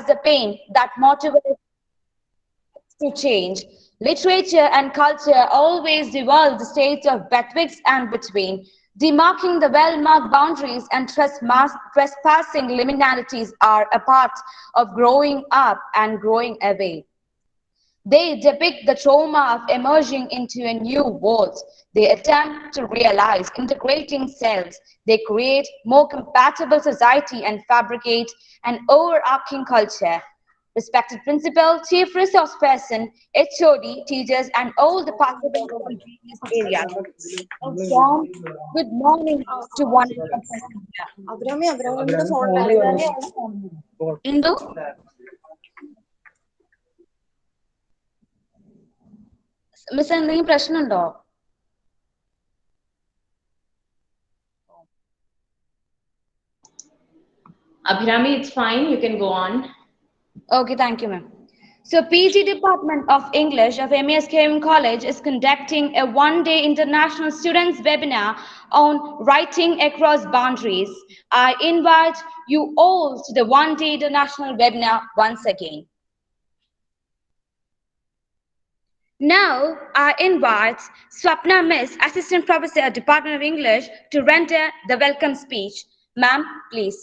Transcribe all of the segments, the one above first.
the pain that motivates to change. Literature and culture always devolve the states of betwixt and between, demarking the well-marked boundaries and trespassing liminalities are a part of growing up and growing away. They depict the trauma of emerging into a new world. They attempt to realize integrating selves. They create more compatible society and fabricate an overarching culture. Respected principal, chief resource person, HOD, teachers, and all the participants from various areas. A warm good morning to one another. അബ്രാമിയുടെ phone Indu? Miss എന്തെങ്കിലും പ്രശ്നമുണ്ടോ? Abhirami, it's fine. You can go on. Okay, thank you, ma'am. So, PG Department of English of MESKM College is conducting a one-day international students webinar on writing across boundaries. I invite you all to the one-day international webinar once again. Now, I invite Swapna Miss, Assistant Professor at Department of English, to render the welcome speech. Ma'am, please.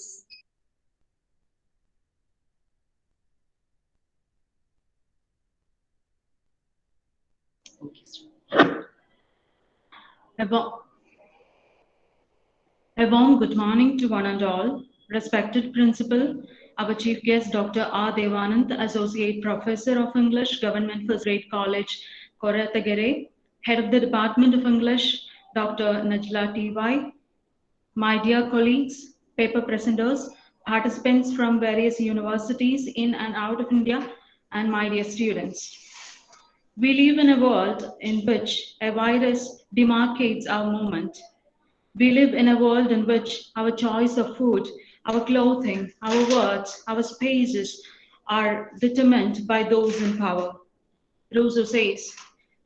A warm good morning to one and all. Respected Principal, our Chief Guest Dr. R. Devanand, Associate Professor of English, Government First Grade College, Koratagere, Head of the Department of English, Dr. Najla T.Y., my dear colleagues, paper presenters, participants from various universities in and out of India, and my dear students. We live in a world in which a virus demarcates our movement. We live in a world in which our choice of food, our clothing, our words, our spaces are determined by those in power. Rousseau says,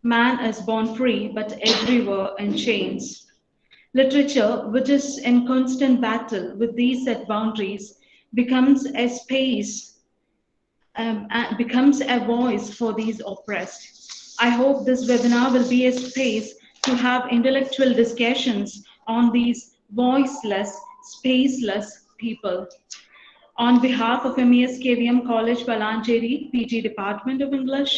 man is born free, but everywhere in chains. Literature, which is in constant battle with these set boundaries, becomes a space, becomes a voice for these oppressed. I hope this webinar will be a space to have intellectual discussions on these voiceless, spaceless people. On behalf of MESKVM College, Valancheri, PG Department of English,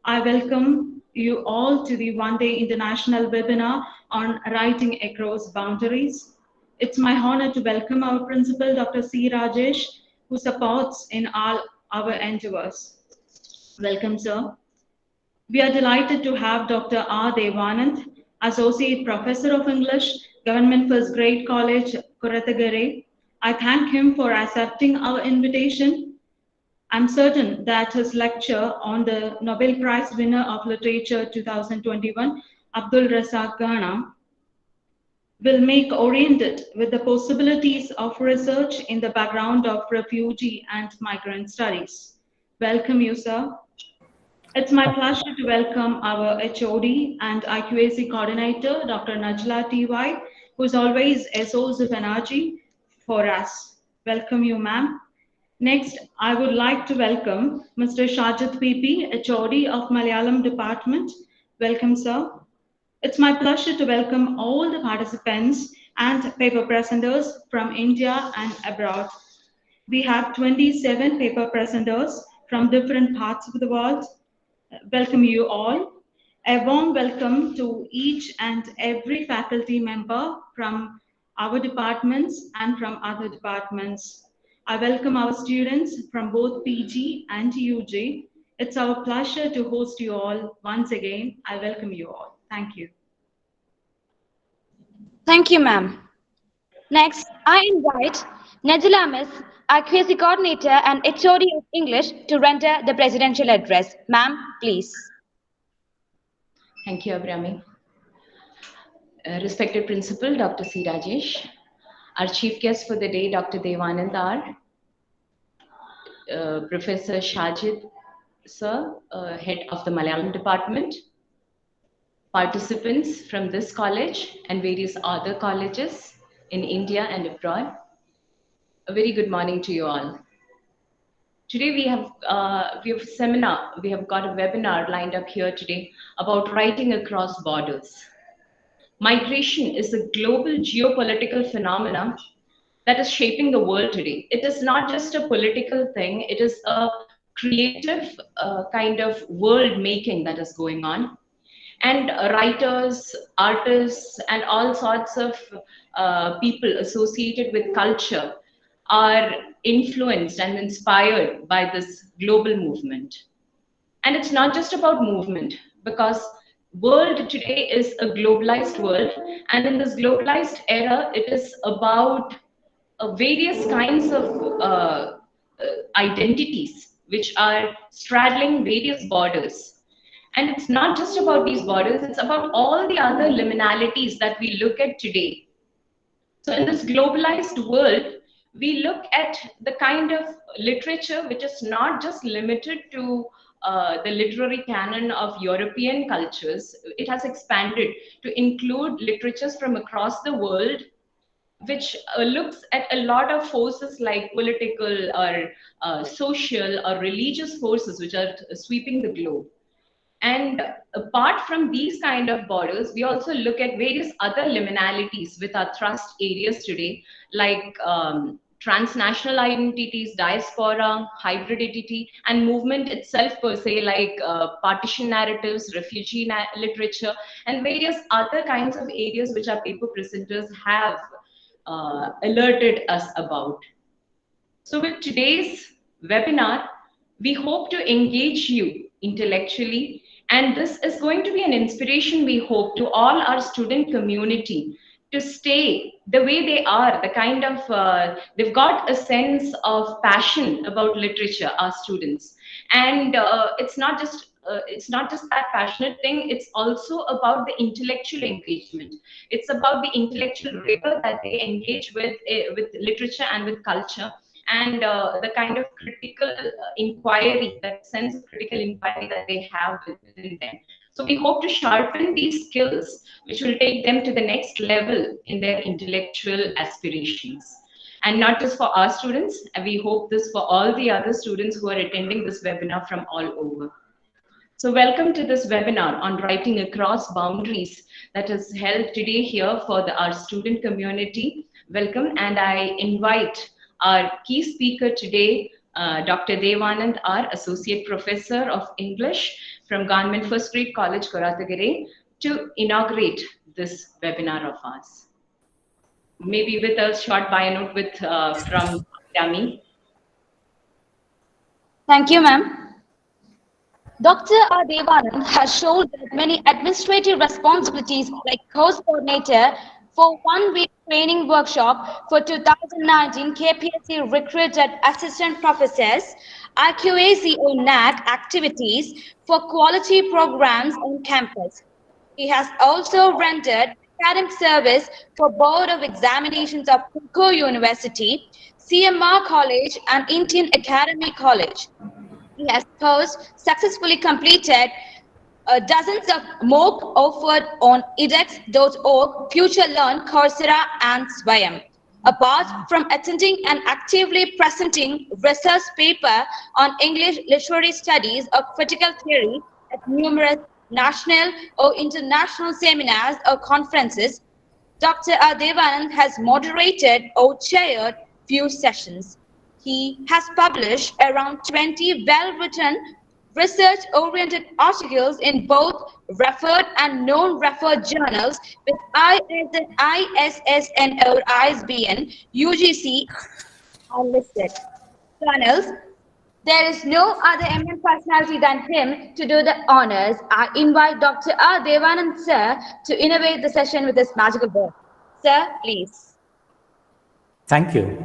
I welcome you all to the one-day international webinar on writing across boundaries. It's my honor to welcome our principal, Dr. C. Rajesh, who supports in all our endeavors. Welcome, sir. We are delighted to have Dr. R. Devanand, Associate Professor of English, Government First Grade College, Koratagere. I thank him for accepting our invitation. I'm certain that his lecture on the Nobel Prize winner of Literature 2021, Abdul Razak Ghana, will make oriented with the possibilities of research in the background of refugee and migrant studies. Welcome you, sir. It's my pleasure to welcome our HOD and IQAC coordinator, Dr. Najla T.Y., who is always a source of energy for us. Welcome you, ma'am. Next, I would like to welcome Mr. Shajit PP, HOD of Malayalam Department. Welcome, sir. It's my pleasure to welcome all the participants and paper presenters from India and abroad. We have 27 paper presenters from different parts of the world. Welcome you all. A warm welcome to each and every faculty member from our departments and from other departments. I welcome our students from both PG and UG. It's our pleasure to host you all once again. I welcome you all. Thank you. Thank you, ma'am. Next, I invite Najla Miss, IQAC Coordinator and HOD of English, to render the presidential address. Ma'am, please. Thank you, Abhirami. Respected Principal, Dr. C. Rajesh. Our Chief Guest for the day, Dr. Devanand R. Professor Shajid, sir, Head of the Malayalam Department. Participants from this college and various other colleges in India and abroad. A very good morning to you all. Today we have a seminar, we have got a webinar lined up here today about writing across borders. Migration is a global geopolitical phenomenon that is shaping the world today. It is not just a political thing, it is a creative kind of world making that is going on. And writers, artists, and all sorts of people associated with culture are influenced and inspired by this global movement. And it's not just about movement, because world today is a globalized world, and in this globalized era it is about various kinds of identities which are straddling various borders. And it's not just about these borders, it's about all the other liminalities that we look at today. So in this globalized world, we look at the kind of literature which is not just limited to the literary canon of European cultures. It has expanded to include literatures from across the world, which looks at a lot of forces like political or social or religious forces which are sweeping the globe. And apart from these kind of borders, we also look at various other liminalities with our thrust areas today, like transnational identities, diaspora, hybridity, and movement itself per se, like partition narratives, refugee literature, and various other kinds of areas which our paper presenters have alerted us about. So with today's webinar, we hope to engage you intellectually, and this is going to be an inspiration, we hope, to all our student community to stay the way they are, the kind of, they've got a sense of passion about literature, our students. And it's not just that passionate thing, it's also about the intellectual engagement. It's about the intellectual rigor that they engage with literature and with culture, and the kind of critical inquiry, that sense of critical inquiry that they have within them. So we hope to sharpen these skills, which will take them to the next level in their intellectual aspirations. And not just for our students, we hope this for all the other students who are attending this webinar from all over. So welcome to this webinar on writing across boundaries that is held today here for our student community. Welcome, and I invite our key speaker today, Dr. Devanand R., Associate Professor of English from Government First Grade College, Koratagere, to inaugurate this webinar of ours. Maybe with a short bio note from Dami. Thank you, ma'am. Dr. R. Devanand has shouldered many administrative responsibilities like course coordinator for one-week training workshop for 2019 KPSC recruited assistant professors, IQAC or NAC activities for quality programs on campus. He has also rendered academic service for Board of Examinations of Puko University, CMR College and Indian Academy College. He has successfully completed dozens of MOOC offered on edX.org, FutureLearn, Coursera, and Swayam. Apart from attending and actively presenting research paper on English literary studies or critical theory at numerous national or international seminars or conferences, Dr. R. Devanand has moderated or chaired few sessions. He has published around 20 well-written, research-oriented articles in both referred and non-referred journals with ISSN or ISBN, UGC, and listed journals. There is no other eminent personality than him to do the honors. I invite Dr. R. Devanand, sir, to innovate the session with this magical book. Sir, please. Thank you.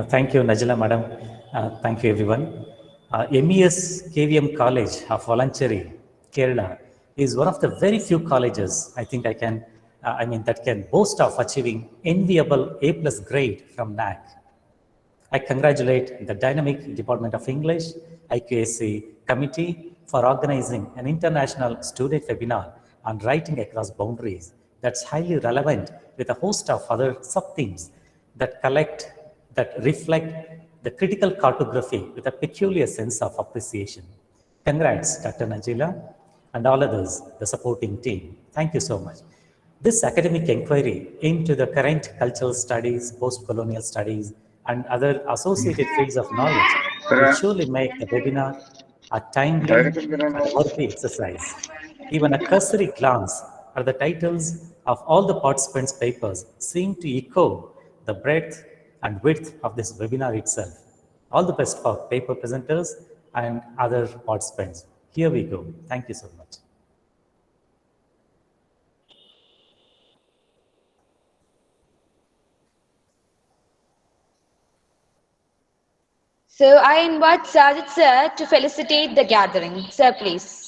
Thank you, Najla madam. Thank you, everyone. MES KVM College of Valanchery, Kerala, is one of the very few colleges I think that can boast of achieving enviable A+ grade from NAC. I congratulate the dynamic Department of English, IQAC committee for organizing an international student webinar on writing across boundaries that's highly relevant with a host of other sub-themes that reflect the critical cartography with a peculiar sense of appreciation. Congrats, Dr. Najila, and all others, the supporting team. Thank you so much. This academic inquiry into the current cultural studies, post-colonial studies, and other associated fields of knowledge will surely make the webinar a timely and worthy exercise. Even a cursory glance at the titles of all the participants' papers seem to echo the breadth and width of this webinar itself. All the best for paper presenters and other participants. Here we go. Thank you so much. So I invite Sajid sir to felicitate the gathering. Sir, please.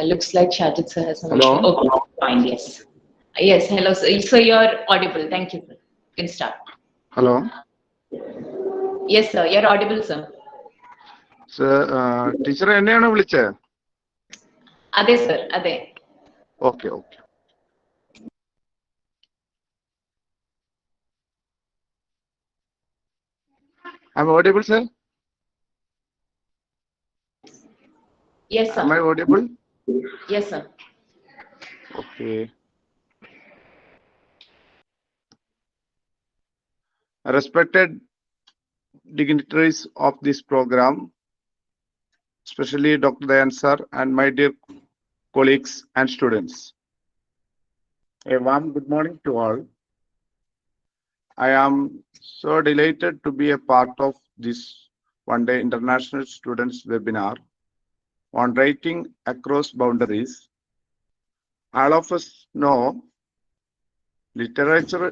Looks like Shajit sir has some Hello? issue. Okay, fine, yes. Yes, hello, sir. So you're audible. Thank you, sir. You can start. Hello. Yes, sir. You're audible, sir. Teacher എന്നെയാണോ വിളിച്ചത്? അതെ sir, അതെ. Okay okay. I'm audible, sir? Yes, sir. Am I audible? Yes, sir. Okay. Respected dignitaries of this program, especially Dr. Dayan sir and my dear colleagues and students. A warm good morning to all. I am so delighted to be a part of this one-day International Students webinar on writing across boundaries. All of us know literature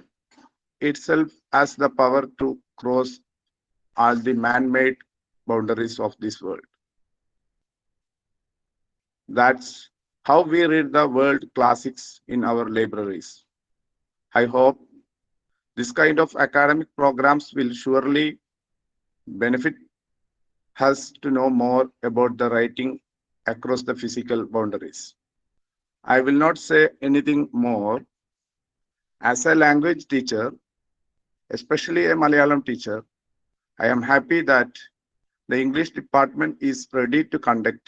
itself has the power to cross all the man-made boundaries of this world. That's how we read the world classics in our libraries. I hope this kind of academic programs will surely benefit us to know more about the writing across the physical boundaries. I will not say anything more. As a language teacher, especially a Malayalam teacher, I am happy that the English department is ready to conduct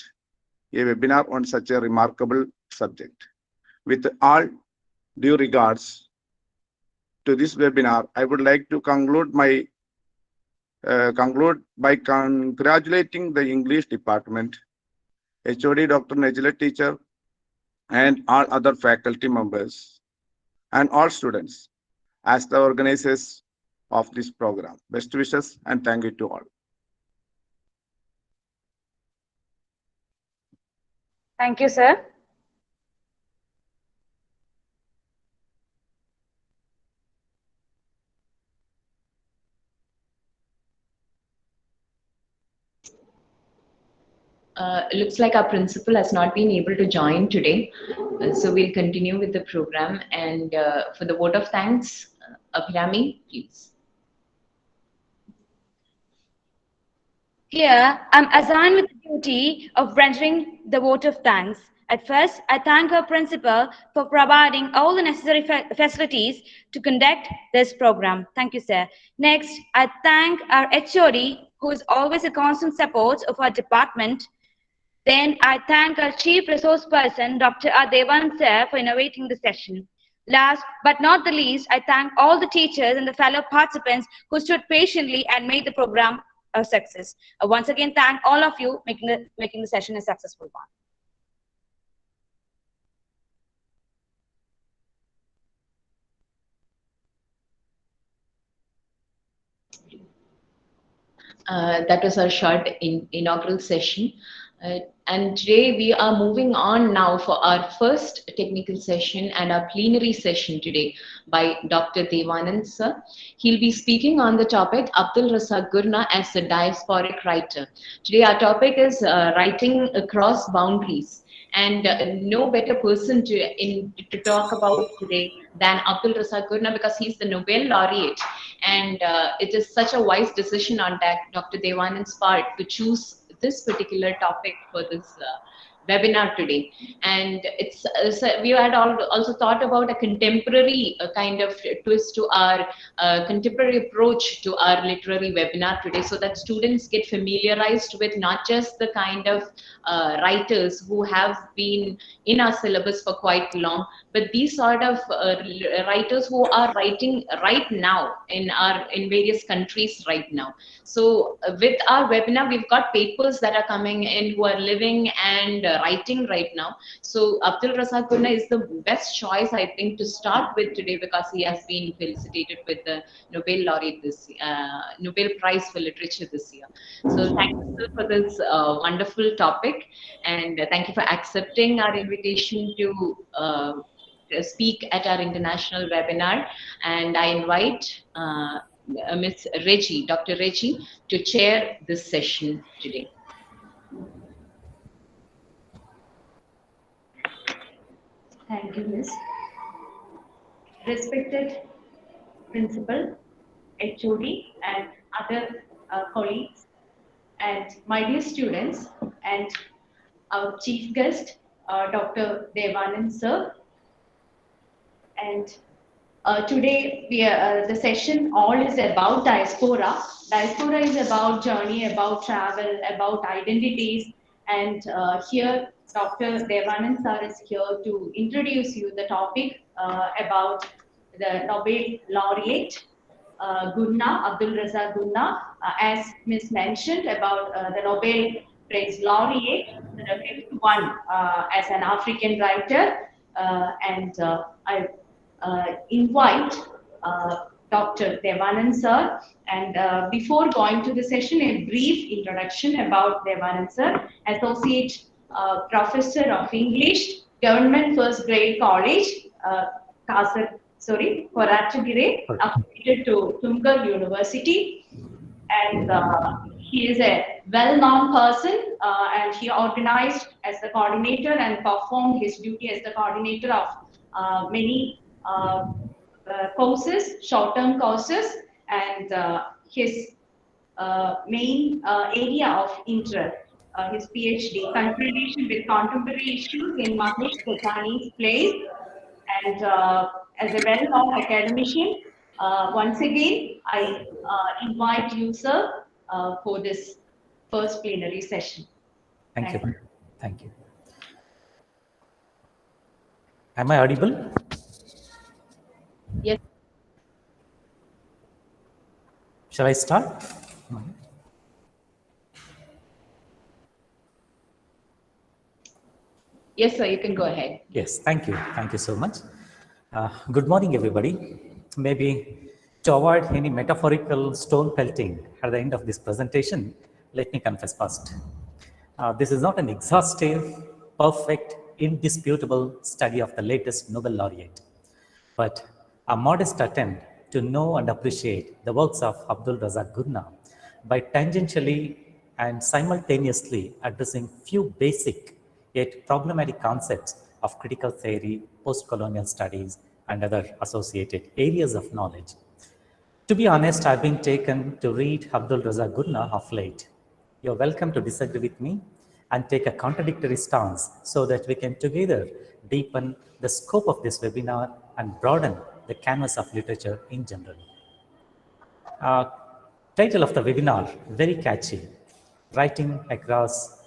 a webinar on such a remarkable subject. With all due regards to this webinar, I would like to conclude by congratulating the English department, HOD Dr. Najila teacher, and all other faculty members and all students as the organizers of this program. Best wishes and thank you to all. Thank you, sir. Looks like our principal has not been able to join today. So we'll continue with the program. And for the vote of thanks, Abhirami, please. Here, I'm assigned with the duty of rendering the vote of thanks. At first, I thank our principal for providing all the necessary facilities to conduct this program. Thank you, sir. Next, I thank our HOD, who is always a constant support of our department. Then I thank our Chief Resource Person, Dr. Adevan sir, for innovating the session. Last but not the least, I thank all the teachers and the fellow participants who stood patiently and made the program a success. Once again, thank all of you making the session a successful one. That was our short inaugural session. And today we are moving on now for our first technical session and our plenary session today by Dr. Devanand sir. He'll be speaking on the topic Abdul Razak Gurna as a diasporic writer. Today our topic is writing across boundaries. And no better person to talk about today than Abdul Razak Gurna, because he's the Nobel laureate. And it is such a wise decision on that Dr. Devanand's part to choose this particular topic for this webinar today. And we had also thought about a contemporary kind of twist to our contemporary approach to our literary webinar today, so that students get familiarized with not just the kind of writers who have been in our syllabus for quite long, but these sort of writers who are writing right now in various countries right now. So with our webinar, we've got papers that are coming in who are living and writing right now. So Abdul Razak Gurna is the best choice, I think, to start with today, because he has been felicitated with the Nobel laureate Nobel Prize for Literature this year. So thank you, sir, for this wonderful topic, and thank you for accepting our invitation to speak at our international webinar. And I invite Ms. Reggie, Dr. Reggie, to chair this session today. Thank you, Ms. Respected Principal, HOD, and other colleagues, and my dear students, and our chief guest, Dr. Devanand sir. And today the session all is about diaspora. Diaspora is about journey, about travel, about identities, and here Dr. Devanand sir is here to introduce you the topic about the Nobel laureate Gurna, Abdul Razak Gurna, as Ms. mentioned about the Nobel Prize laureate, the fifth one as an African writer, and I invite Dr. Devanand sir. And before going to the session, a brief introduction about Devanand sir, Associate Professor of English, Government First Grade College, Koratagire, affiliated to Tungar University. And he is a well-known person, and he organized as the coordinator and performed his duty as the coordinator of many courses, short-term courses, and his main area of interest, his PhD, confrontation with contemporary issues in Mahesh Bhutani's plays, and as a well-known academician, once again, I invite you, sir, for this first plenary session. Thank you. Thank you. Am I audible? Yes. Shall I start? Yes, sir, you can go ahead. Yes, thank you. Thank you so much. Good morning, everybody. Maybe to avoid any metaphorical stone pelting at the end of this presentation, let me confess first. This is not an exhaustive, perfect, indisputable study of the latest Nobel laureate, but a modest attempt to know and appreciate the works of Abdul Razak Gurna by tangentially and simultaneously addressing few basic yet problematic concepts of critical theory, post-colonial studies, and other associated areas of knowledge. To be honest, I've been taken to read Abdul Razak Gurna of late. You're welcome to disagree with me and take a contradictory stance so that we can together deepen the scope of this webinar and broaden the canvas of literature in general. Title of the webinar, very catchy, Writing Across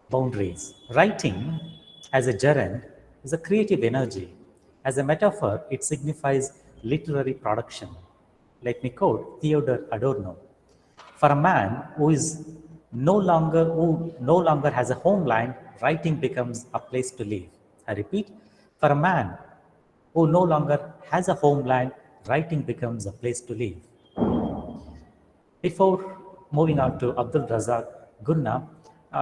Boundaries. Writing as a gerund is a creative energy. As a metaphor, it signifies literary production. Let me quote Theodor Adorno. For a man who no longer has a homeland, writing becomes a place to live. I repeat, for a man who no longer has a homeland, writing becomes a place to live. Before moving on to Abdul Razak Gurna,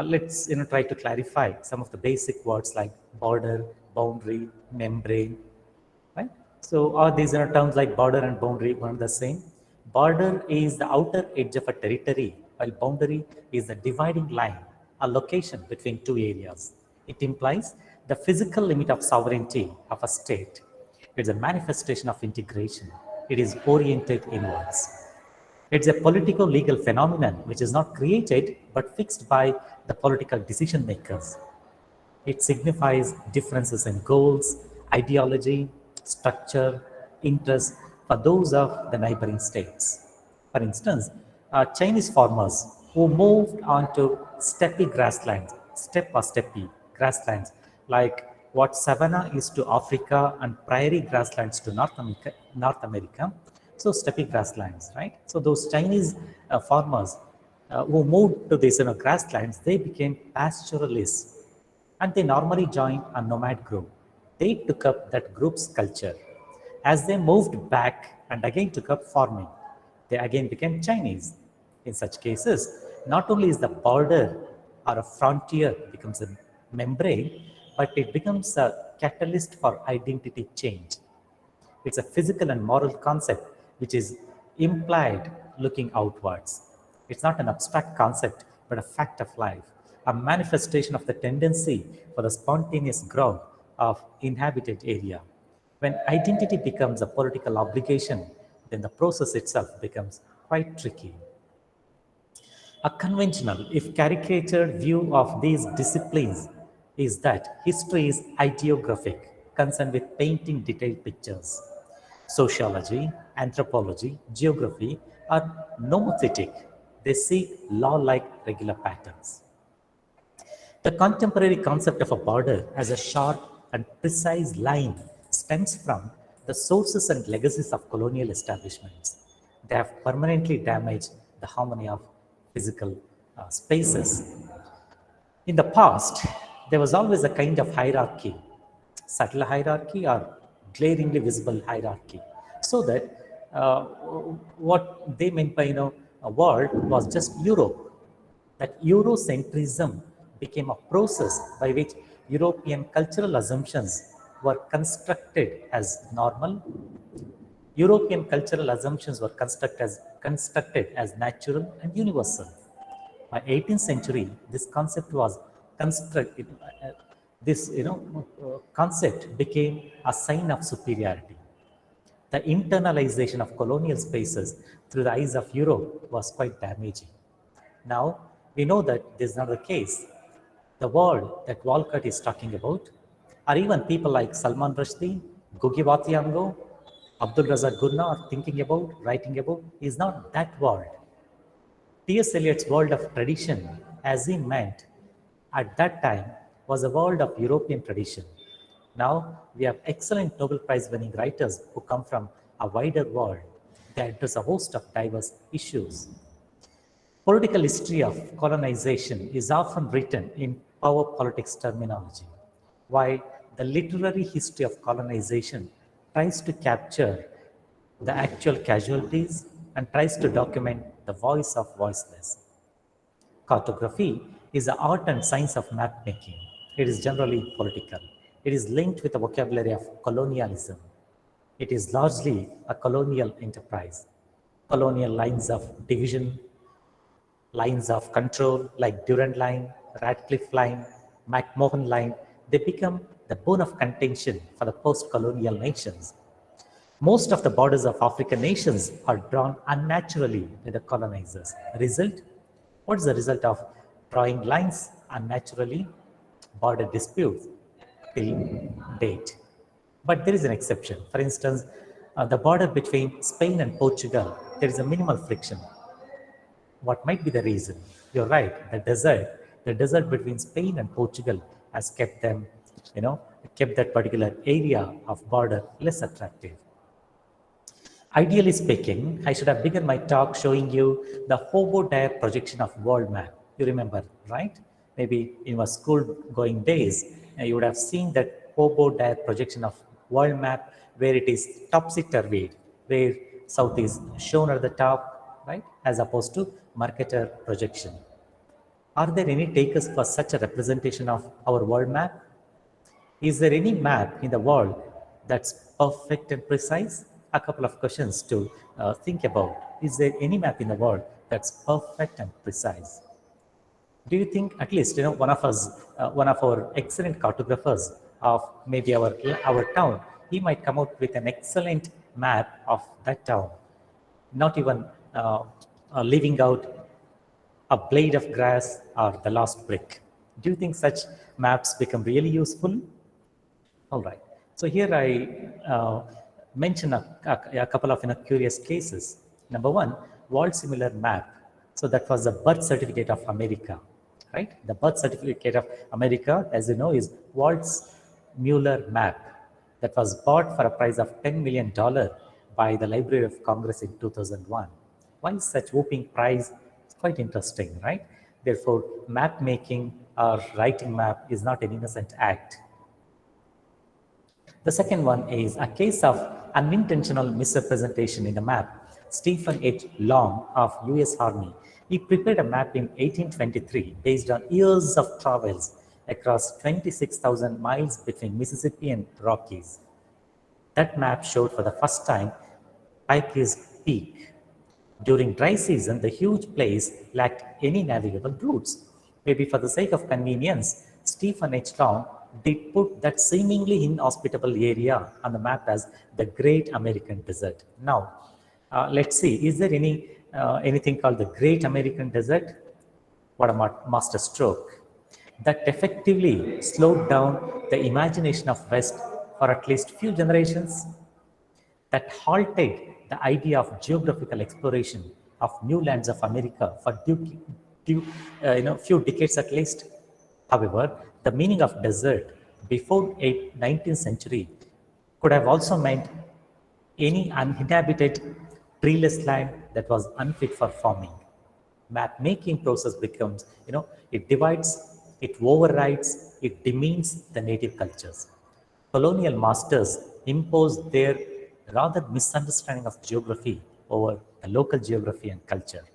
let's try to clarify some of the basic words like border, boundary, membrane, right? So are these terms like border and boundary one and the same? Border is the outer edge of a territory, while boundary is the dividing line, a location between two areas. It implies the physical limit of sovereignty of a state. It's a manifestation of integration. It is oriented inwards. It's a political legal phenomenon which is not created but fixed by the political decision makers. It signifies differences in goals, ideology, structure, interests for those of the neighboring states. For instance, Chinese farmers who moved onto steppe grasslands, steppe or steppe grasslands, like what savanna is to Africa and prairie grasslands to North America. So steppe grasslands, right? So those Chinese farmers who moved to these grasslands, they became pastoralists and they normally joined a nomad group. They took up that group's culture. As they moved back and again took up farming, they again became Chinese. In such cases, not only is the border or a frontier becomes a membrane, but it becomes a catalyst for identity change. It's a physical and moral concept which is implied looking outwards. It's not an abstract concept, but a fact of life, a manifestation of the tendency for the spontaneous growth of inhabited area. When identity becomes a political obligation, then the process itself becomes quite tricky. A conventional, if caricatured view of these disciplines is that history is ideographic, concerned with painting detailed pictures. Sociology, anthropology, geography are nomothetic. They seek law-like regular patterns. The contemporary concept of a border as a sharp and precise line stems from the sources and legacies of colonial establishments. They have permanently damaged the harmony of physical spaces. In the past, there was always a kind of hierarchy, subtle hierarchy or glaringly visible hierarchy, so that what they meant by a world was just Europe. That Eurocentrism became a process by which European cultural assumptions were constructed as normal. European cultural assumptions were constructed as natural and universal. By 18th century, this concept was constructed. This concept became a sign of superiority. The internalization of colonial spaces through the eyes of Europe was quite damaging. Now, we know that this is not the case. The world that Walcott is talking about, or even people like Salman Rushdie, Gugi Watiango, Abdul Razak Gurna are thinking about, writing about, is not that world. T.S. Eliot's world of tradition, as he meant at that time, was a world of European tradition. Now, we have excellent Nobel Prize winning writers who come from a wider world. They address a host of diverse issues. Political history of colonization is often written in power politics terminology, while the literary history of colonization tries to capture the actual casualties and tries to document the voice of voiceless. Cartography is the art and science of map making. It is generally political. It is linked with the vocabulary of colonialism. It is largely a colonial enterprise. Colonial lines of division, lines of control like Durand Line, Radcliffe Line, McMahon Line, they become the bone of contention for the post-colonial nations. Most of the borders of African nations are drawn unnaturally by the colonizers. Result? What is the result of drawing lines unnaturally? Border disputes till date. But there is an exception. For instance, the border between Spain and Portugal, there is a minimal friction. What might be the reason? You're right, the desert between Spain and Portugal has kept them, kept that particular area of border less attractive. Ideally speaking, I should have begun my talk showing you the Hobo-Dyer projection of world map. You remember, right? Maybe in your school going days, you would have seen that Hobo-Dyer projection of world map where it is topsy-turvy, where south is shown at the top, right? As opposed to Mercator projection. Are there any takers for such a representation of our world map? Is there any map in the world that's perfect and precise? A couple of questions to think about. Is there any map in the world that's perfect and precise? Do you think at least one of us, one of our excellent cartographers of maybe our town, he might come out with an excellent map of that town, not even leaving out a blade of grass or the last brick. Do you think such maps become really useful? All right. So here I mention a couple of curious cases. Number one, world similar map. So that was the birth certificate of America, right? The birth certificate of America, as you know, is Waltz Mueller map that was bought for a price of $10 million by the Library of Congress in 2001. Why is such whooping price? It's quite interesting, right? Therefore, map making or writing map is not an innocent act. The second one is a case of unintentional misrepresentation in the map. Stephen H. Long of US Army, he prepared a map in 1823 based on years of travels across 26,000 miles between Mississippi and Rockies. That map showed for the first time Pike's Peak. During dry season, the huge place lacked any navigable routes. Maybe for the sake of convenience, Stephen H. Long did put that seemingly inhospitable area on the map as the Great American Desert. Now, let's see, is there anything called the Great American Desert? What a master stroke. That effectively slowed down the imagination of West for at least few generations. That halted the idea of geographical exploration of new lands of America for few decades at least. However, the meaning of desert before 19th century could have also meant any uninhabited, treeless land that was unfit for farming. Map making process becomes, it divides, it overrides, it demeans the native cultures. Colonial masters imposed their rather misunderstanding of geography over the local geography and culture.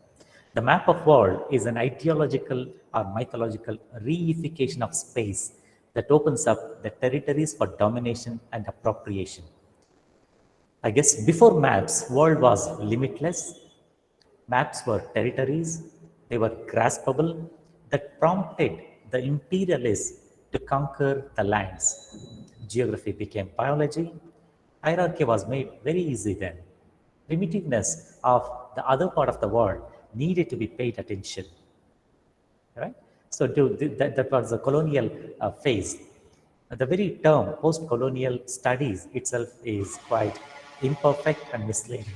The map of world is an ideological or mythological reification of space that opens up the territories for domination and appropriation. I guess before maps, world was limitless. Maps were territories, they were graspable, that prompted the imperialists to conquer the lands. Geography became biology. Hierarchy was made very easy then. Primitiveness of the other part of the world needed to be paid attention. Right? So that was the colonial phase. The very term post-colonial studies itself is quite imperfect and misleading.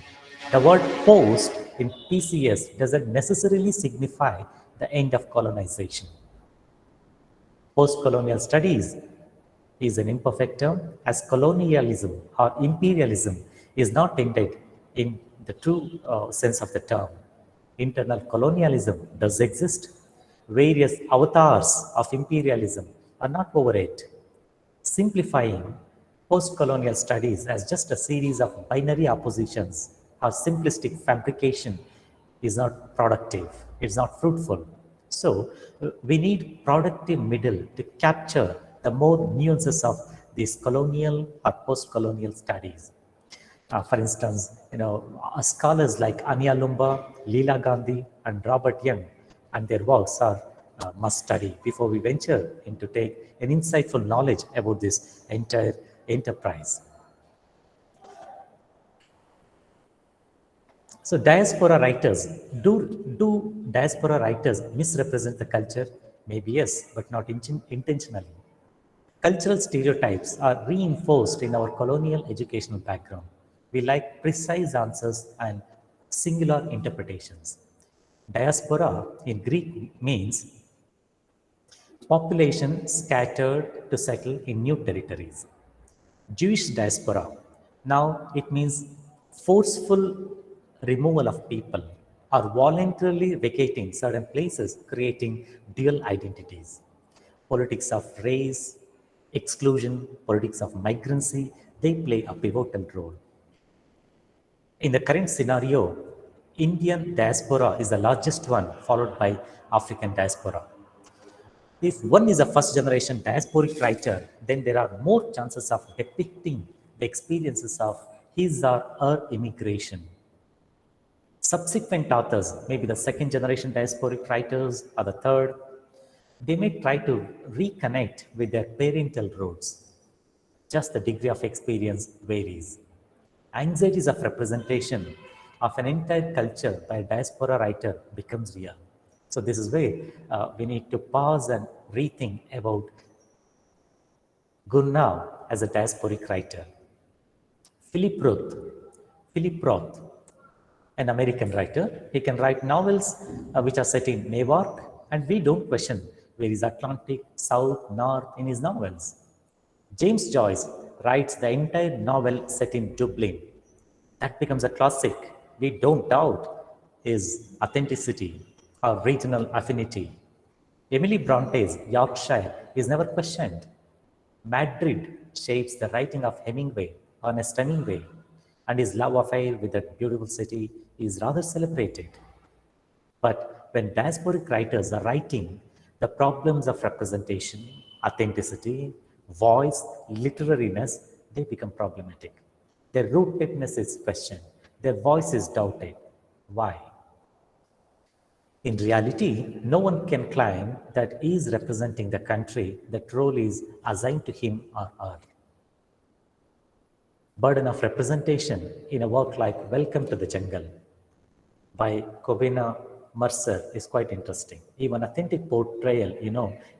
The word post in PCS doesn't necessarily signify the end of colonization. Post-colonial studies is an imperfect term, as colonialism or imperialism is not intended in the true sense of the term. Internal colonialism does exist. Various avatars of imperialism are not over it. Simplifying post-colonial studies as just a series of binary oppositions or simplistic fabrication is not productive, it's not fruitful. So we need productive middle to capture the more nuances of these colonial or post-colonial studies. For instance, scholars like Ania Lumba, Leela Gandhi, and Robert Young and their works are must study before we venture into take an insightful knowledge about this entire enterprise. So diaspora writers, do diaspora writers misrepresent the culture? Maybe yes, but not intentionally. Cultural stereotypes are reinforced in our colonial educational background. We like precise answers and singular interpretations. Diaspora in Greek means population scattered to settle in new territories. Jewish diaspora, now it means forceful removal of people or voluntarily vacating certain places, creating dual identities. Politics of race, exclusion, politics of migrancy, they play a pivotal role. In the current scenario, Indian diaspora is the largest one, followed by African diaspora. If one is a first generation diasporic writer, then there are more chances of depicting the experiences of his or her immigration. Subsequent authors, maybe the second generation diasporic writers or the third, they may try to reconnect with their parental roots. Just the degree of experience varies. Anxieties of representation of an entire culture by a diaspora writer becomes real. So this is where we need to pause and rethink about Gurnau as a diasporic writer. Philip Roth, Philip Roth, an American writer, he can write novels which are set in Newark, and we don't question where is Atlantic, South, North in his novels. James Joyce writes the entire novel set in Dublin. That becomes a classic. We don't doubt his authenticity or regional affinity. Emily Bronte's Yorkshire is never questioned. Madrid shapes the writing of Hemingway in a stunning way, and his love affair with that beautiful city is rather celebrated. But when diasporic writers are writing, the problems of representation, authenticity, voice, literariness, they become problematic. Their rootedness is questioned. Their voice is doubted. Why? In reality, no one can claim that he is representing the country that role is assigned to him or her. Burden of representation in a work like Welcome to the Jungle by Covina Mercer is quite interesting. Even authentic portrayal,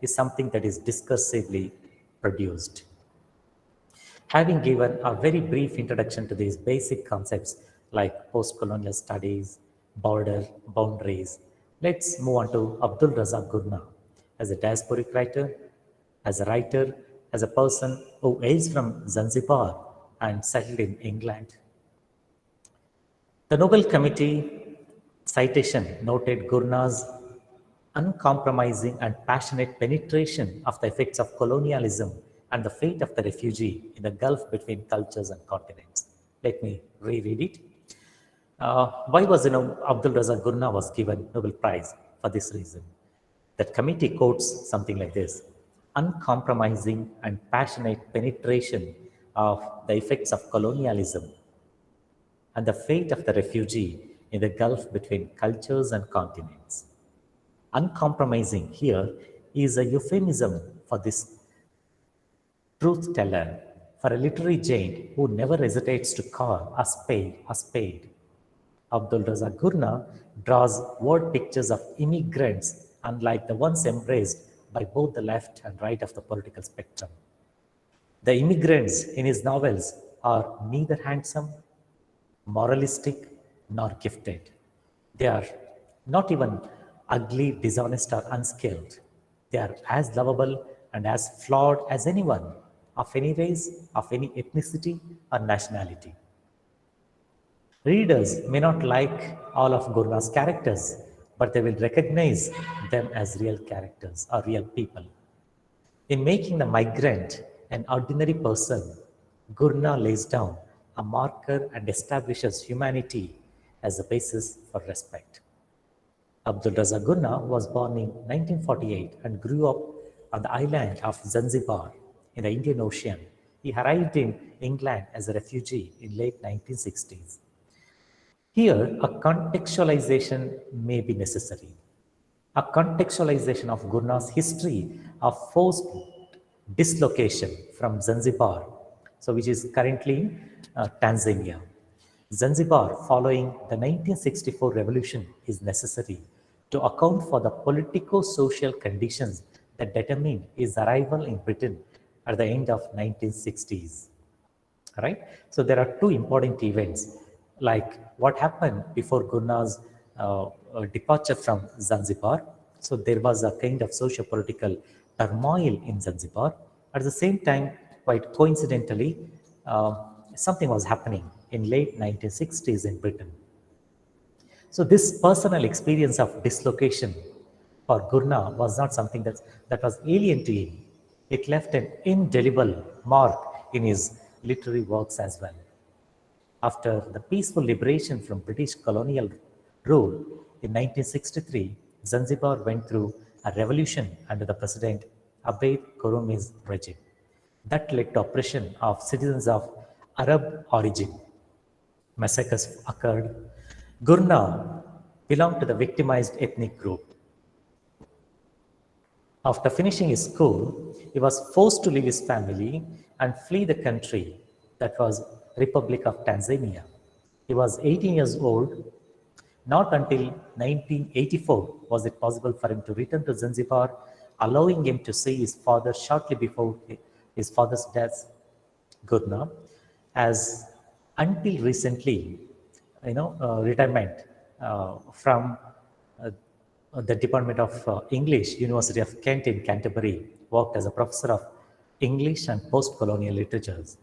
is something that is discursively produced. Having given a very brief introduction to these basic concepts like post-colonial studies, border, boundaries, let's move on to Abdul Razak Gurnah as a diasporic writer, as a person who is from Zanzibar and settled in England. The Nobel Committee citation noted Gurnah's uncompromising and passionate penetration of the effects of colonialism and the fate of the refugee in the gulf between cultures and continents. Let me reread it. Why was Abdul Razak Gurnah was given Nobel Prize? For this reason. That committee quotes something like this: uncompromising and passionate penetration of the effects of colonialism and the fate of the refugee in the gulf between cultures and continents. Uncompromising here is a euphemism for this truth teller, for a literary giant who never hesitates to call a spade a spade. Abdul Razak Gurnah draws word pictures of immigrants unlike the ones embraced by both the left and right of the political spectrum. The immigrants in his novels are neither handsome, moralistic, nor gifted. They are not even ugly, dishonest, or unskilled. They are as lovable and as flawed as anyone of any race, of any ethnicity or nationality. Readers may not like all of Gurnah's characters, but they will recognize them as real characters or real people. In making the migrant an ordinary person, Gurnah lays down a marker and establishes humanity as a basis for respect. Abdul Razak Gurnah was born in 1948 and grew up on the island of Zanzibar in the Indian Ocean. He arrived in England as a refugee in late 1960s. Here, a contextualization may be necessary. A contextualization of Gurnah's history of forced dislocation from Zanzibar, so which is currently Tanzania. Zanzibar, following the 1964 revolution, is necessary to account for the politico-social conditions that determined his arrival in Britain at the end of 1960s. Right? So there are two important events, like what happened before Gurnah's departure from Zanzibar. So there was a kind of socio-political turmoil in Zanzibar. At the same time, quite coincidentally, something was happening in late 1960s in Britain. So this personal experience of dislocation for Gurnah was not something that was alien to him. It left an indelible mark in his literary works as well. After the peaceful liberation from British colonial rule in 1963, Zanzibar went through a revolution under the President Abeid Karumi's regime that led to oppression of citizens of Arab origin. Massacres occurred. Gurnah belonged to the victimized ethnic group. After finishing his school, he was forced to leave his family and flee the country that was Republic of Tanzania. He was 18 years old. Not until 1984 was it possible for him to return to Zanzibar, allowing him to see his father shortly before his father's death, Gurnah, as until recently, retirement from the Department of English, University of Kent in Canterbury, worked as a professor of English and post-colonial literatures.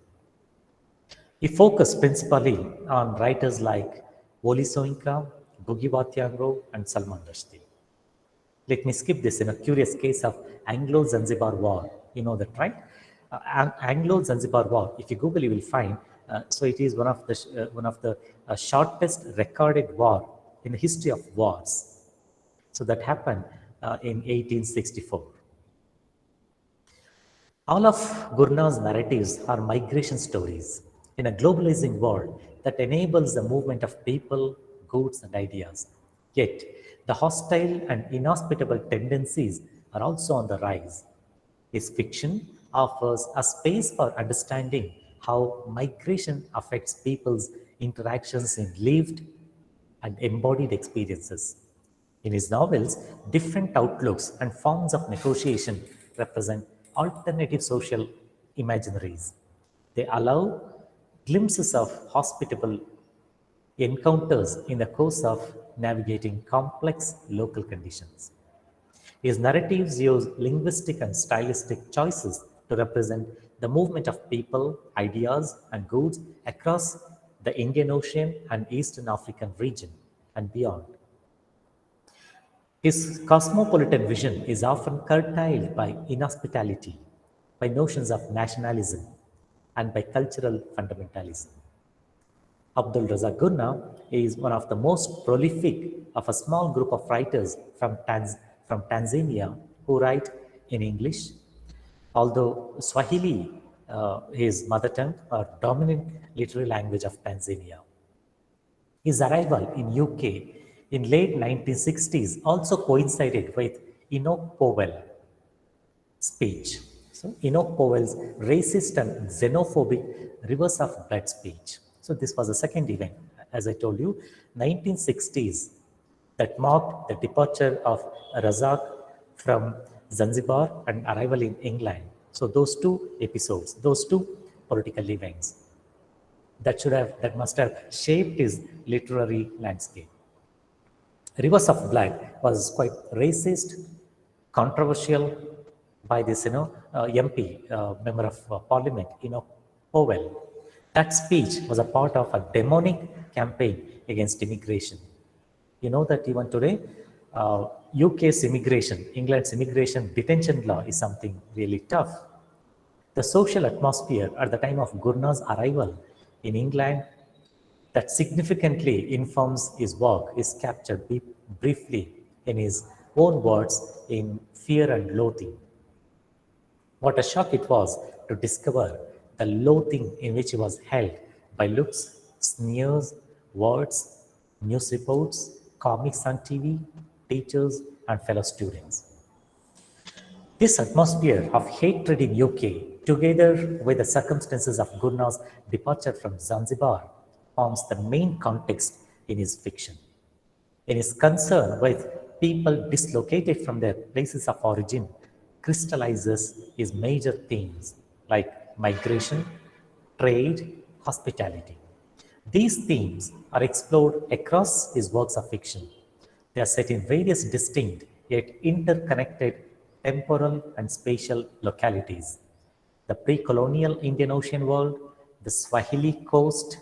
He focused principally on writers like Wole Soyinka, Ngugi wa Thiong'o, and Salman Rushdie. Let me skip this in a curious case of Anglo-Zanzibar War. You know that, right? Anglo-Zanzibar War, if you Google, you will find, so it is one of the shortest recorded war in the history of wars. So that happened in 1864. All of Gurnah's narratives are migration stories in a globalizing world that enables the movement of people, goods, and ideas. Yet, the hostile and inhospitable tendencies are also on the rise. His fiction offers a space for understanding how migration affects people's interactions in lived and embodied experiences. In his novels, different outlooks and forms of negotiation represent alternative social imaginaries. They allow glimpses of hospitable encounters in the course of navigating complex local conditions. His narratives use linguistic and stylistic choices to represent the movement of people, ideas, and goods across the Indian Ocean and Eastern African region and beyond. His cosmopolitan vision is often curtailed by inhospitality, by notions of nationalism, and by cultural fundamentalism. Abdul Razak Gurnah is one of the most prolific of a small group of writers from Tanzania who write in English, although Swahili, his mother tongue, or dominant literary language of Tanzania. His arrival in UK in late 1960s also coincided with Enoch Powell's speech. So Enoch Powell's racist and xenophobic Rivers of Blood speech. So this was the second event, as I told you, 1960s, that marked the departure of Razak from Zanzibar and arrival in England. So those two episodes, those two political events, that must have shaped his literary landscape. Rivers of Blood was quite racist, controversial by this, MP, member of Parliament, Powell. That speech was a part of a demonic campaign against immigration. You know that even today, UK's immigration, England's immigration detention law is something really tough. The social atmosphere at the time of Gurnah's arrival in England that significantly informs his work is captured briefly in his own words in Fear and Loathing. What a shock it was to discover the loathing in which he was held by looks, sneers, words, news reports, comics on TV, teachers, and fellow students. This atmosphere of hatred in UK, together with the circumstances of Gurnah's departure from Zanzibar, forms the main context in his fiction. In his concern with people dislocated from their places of origin, crystallizes his major themes like migration, trade, hospitality. These themes are explored across his works of fiction. They are set in various distinct yet interconnected temporal and spatial localities. The pre-colonial Indian Ocean world, the Swahili coast,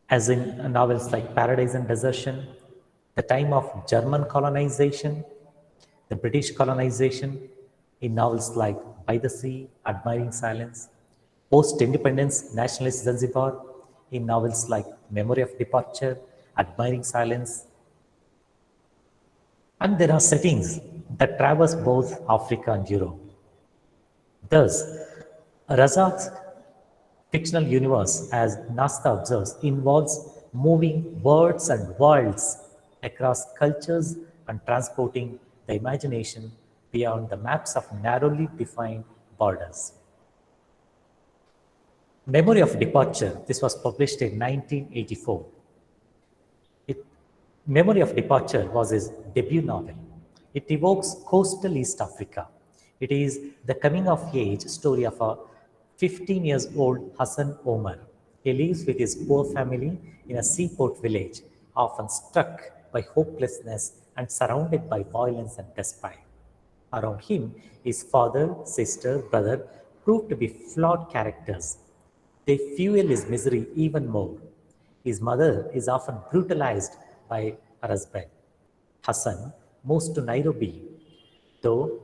as in novels like Paradise and Desertion, the time of German colonization, the British colonization, in novels like By the Sea, Admiring Silence, post-independence nationalist Zanzibar, in novels like Memory of Departure, Admiring Silence, And there are settings that traverse both Africa and Europe. Thus, Razak's fictional universe, as Nasta observes, involves moving words and worlds across cultures and transporting the imagination beyond the maps of narrowly defined borders. Memory of Departure, this was published in 1984. Memory of Departure was his debut novel. It evokes coastal East Africa. It is the coming of age story of a 15 years old Hassan Omar. He lives with his poor family in a seaport village, often struck by hopelessness and surrounded by violence and despair. Around him, his father, sister, brother prove to be flawed characters. They fuel his misery even more. His mother is often brutalized by her husband. Hassan moves to Nairobi, though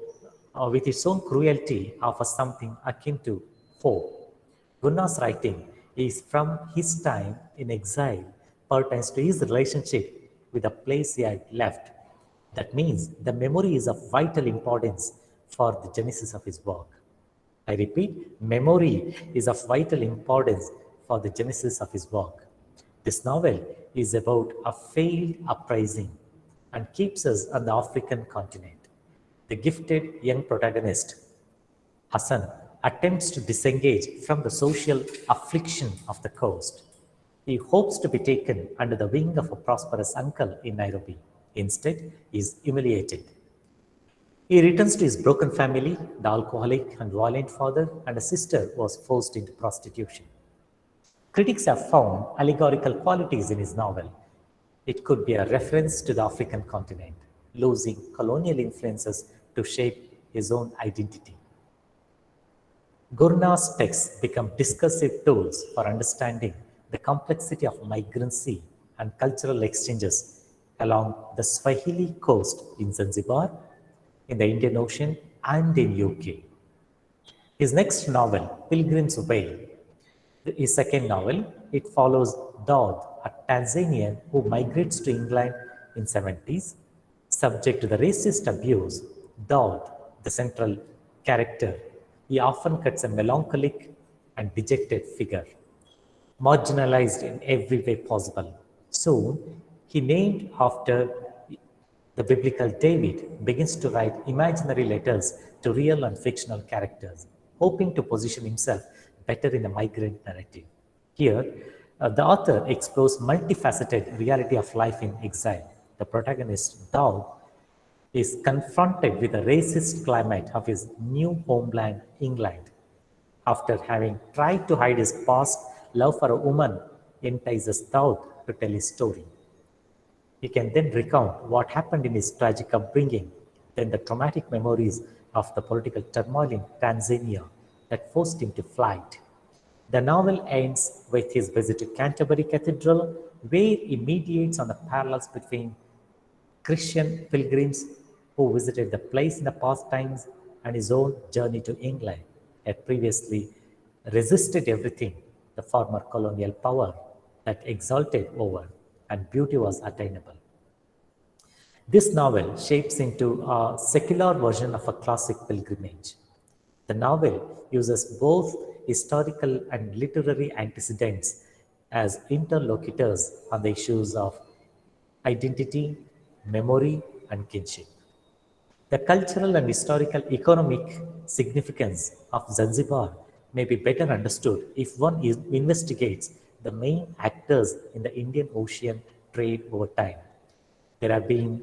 with its own cruelty, offers something akin to hope. Gunna's writing is from his time in exile, pertains to his relationship with the place he had left. That means the memory is of vital importance for the genesis of his work. I repeat, memory is of vital importance for the genesis of his work. This novel is about a failed uprising and keeps us on the African continent. The gifted young protagonist, Hassan, attempts to disengage from the social affliction of the coast. He hopes to be taken under the wing of a prosperous uncle in Nairobi. Instead, he is humiliated. He returns to his broken family, the alcoholic and violent father, and a sister was forced into prostitution. Critics have found allegorical qualities in his novel. It could be a reference to the African continent, losing colonial influences to shape his own identity. Gurna's texts become discursive tools for understanding the complexity of migrancy and cultural exchanges along the Swahili coast in Zanzibar, in the Indian Ocean, and in UK. His next novel, Pilgrim's Way, his second novel, it follows Daud, a Tanzanian who migrates to England in 70s. Subject to the racist abuse, Daud, the central character, he often cuts a melancholic and dejected figure, marginalized in every way possible. Soon, he named after the biblical David begins to write imaginary letters to real and fictional characters, hoping to position himself better in the migrant narrative. Here, the author explores multifaceted reality of life in exile. The protagonist, Daud, is confronted with the racist climate of his new homeland, England. After having tried to hide his past, love for a woman entices Daud to tell his story. He can then recount what happened in his tragic upbringing, then the traumatic memories of the political turmoil in Tanzania that forced him to flight. The novel ends with his visit to Canterbury Cathedral, where he mediates on the parallels between Christian pilgrims who visited the place in the past times and his own journey to England, had previously resisted everything the former colonial power that exalted over and beauty was attainable. This novel shapes into a secular version of a classic pilgrimage. The novel uses both historical and literary antecedents as interlocutors on the issues of identity, memory, and kinship. The cultural and historical economic significance of Zanzibar may be better understood if one investigates the main actors in the Indian Ocean trade over time. There have been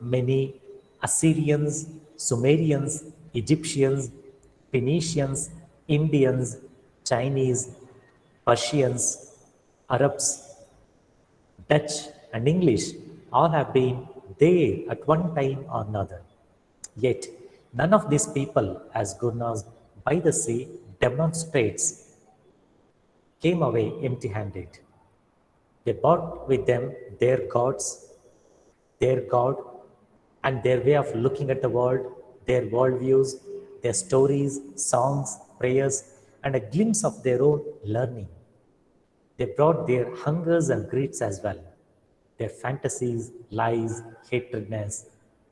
many Assyrians, Sumerians, Egyptians, Phoenicians, Indians, Chinese, Persians, Arabs, Dutch, and English all have been there at one time or another. Yet, none of these people, as Gurna's By the Sea demonstrates, came away empty handed. They brought with them their gods, their God, and their way of looking at the world, their worldviews, their stories, songs, prayers, and a glimpse of their own learning. They brought their hungers and greeds as well, their fantasies, lies, hatredness,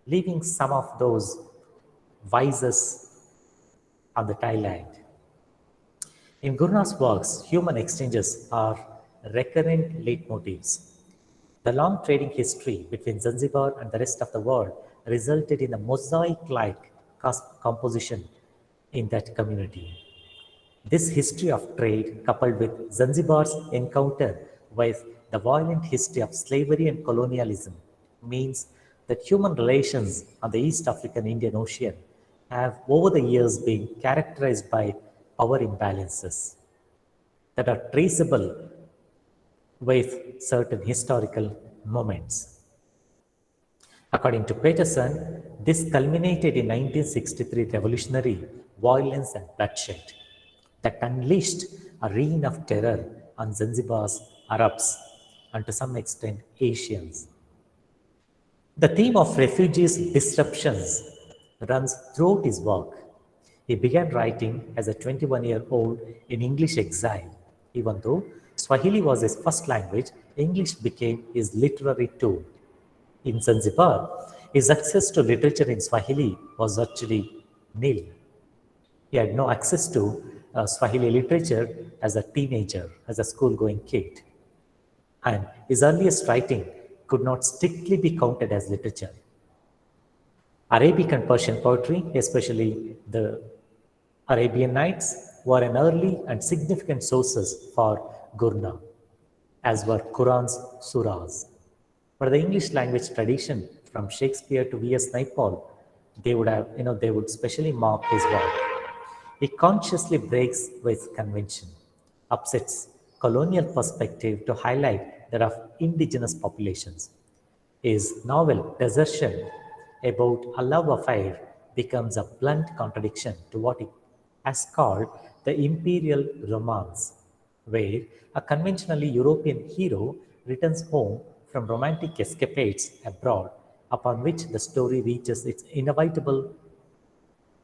leaving some of those vices on the Thailand. In Gurna's works, human exchanges are recurrent leitmotifs. The long trading history between Zanzibar and the rest of the world resulted in a mosaic-like composition in that community. This history of trade, coupled with Zanzibar's encounter with the violent history of slavery and colonialism, means that human relations on the East African Indian Ocean have over the years been characterized by power imbalances that are traceable with certain historical moments. According to Peterson, this culminated in 1963 revolutionary violence and bloodshed that unleashed a reign of terror on Zanzibar's Arabs and to some extent Asians. The theme of refugees' disruptions runs throughout his work. He began writing as a 21-year-old in English exile. Even though Swahili was his first language, English became his literary tool. In Zanzibar, his access to literature in Swahili was virtually nil. He had no access to Swahili literature as a teenager, as a school-going kid. And his earliest writing could not strictly be counted as literature. Arabic and Persian poetry, especially the Arabian Nights, were an early and significant sources for Gurna, as were Quran's surahs. For the English language tradition, from Shakespeare to V.S. Naipaul, they would specially mark his work. He consciously breaks with convention, upsets colonial perspective to highlight that of indigenous populations. His novel Desertion, about a love affair, becomes a blunt contradiction to what he has called the imperial romance, where a conventionally European hero returns home from romantic escapades abroad, upon which the story reaches its inevitable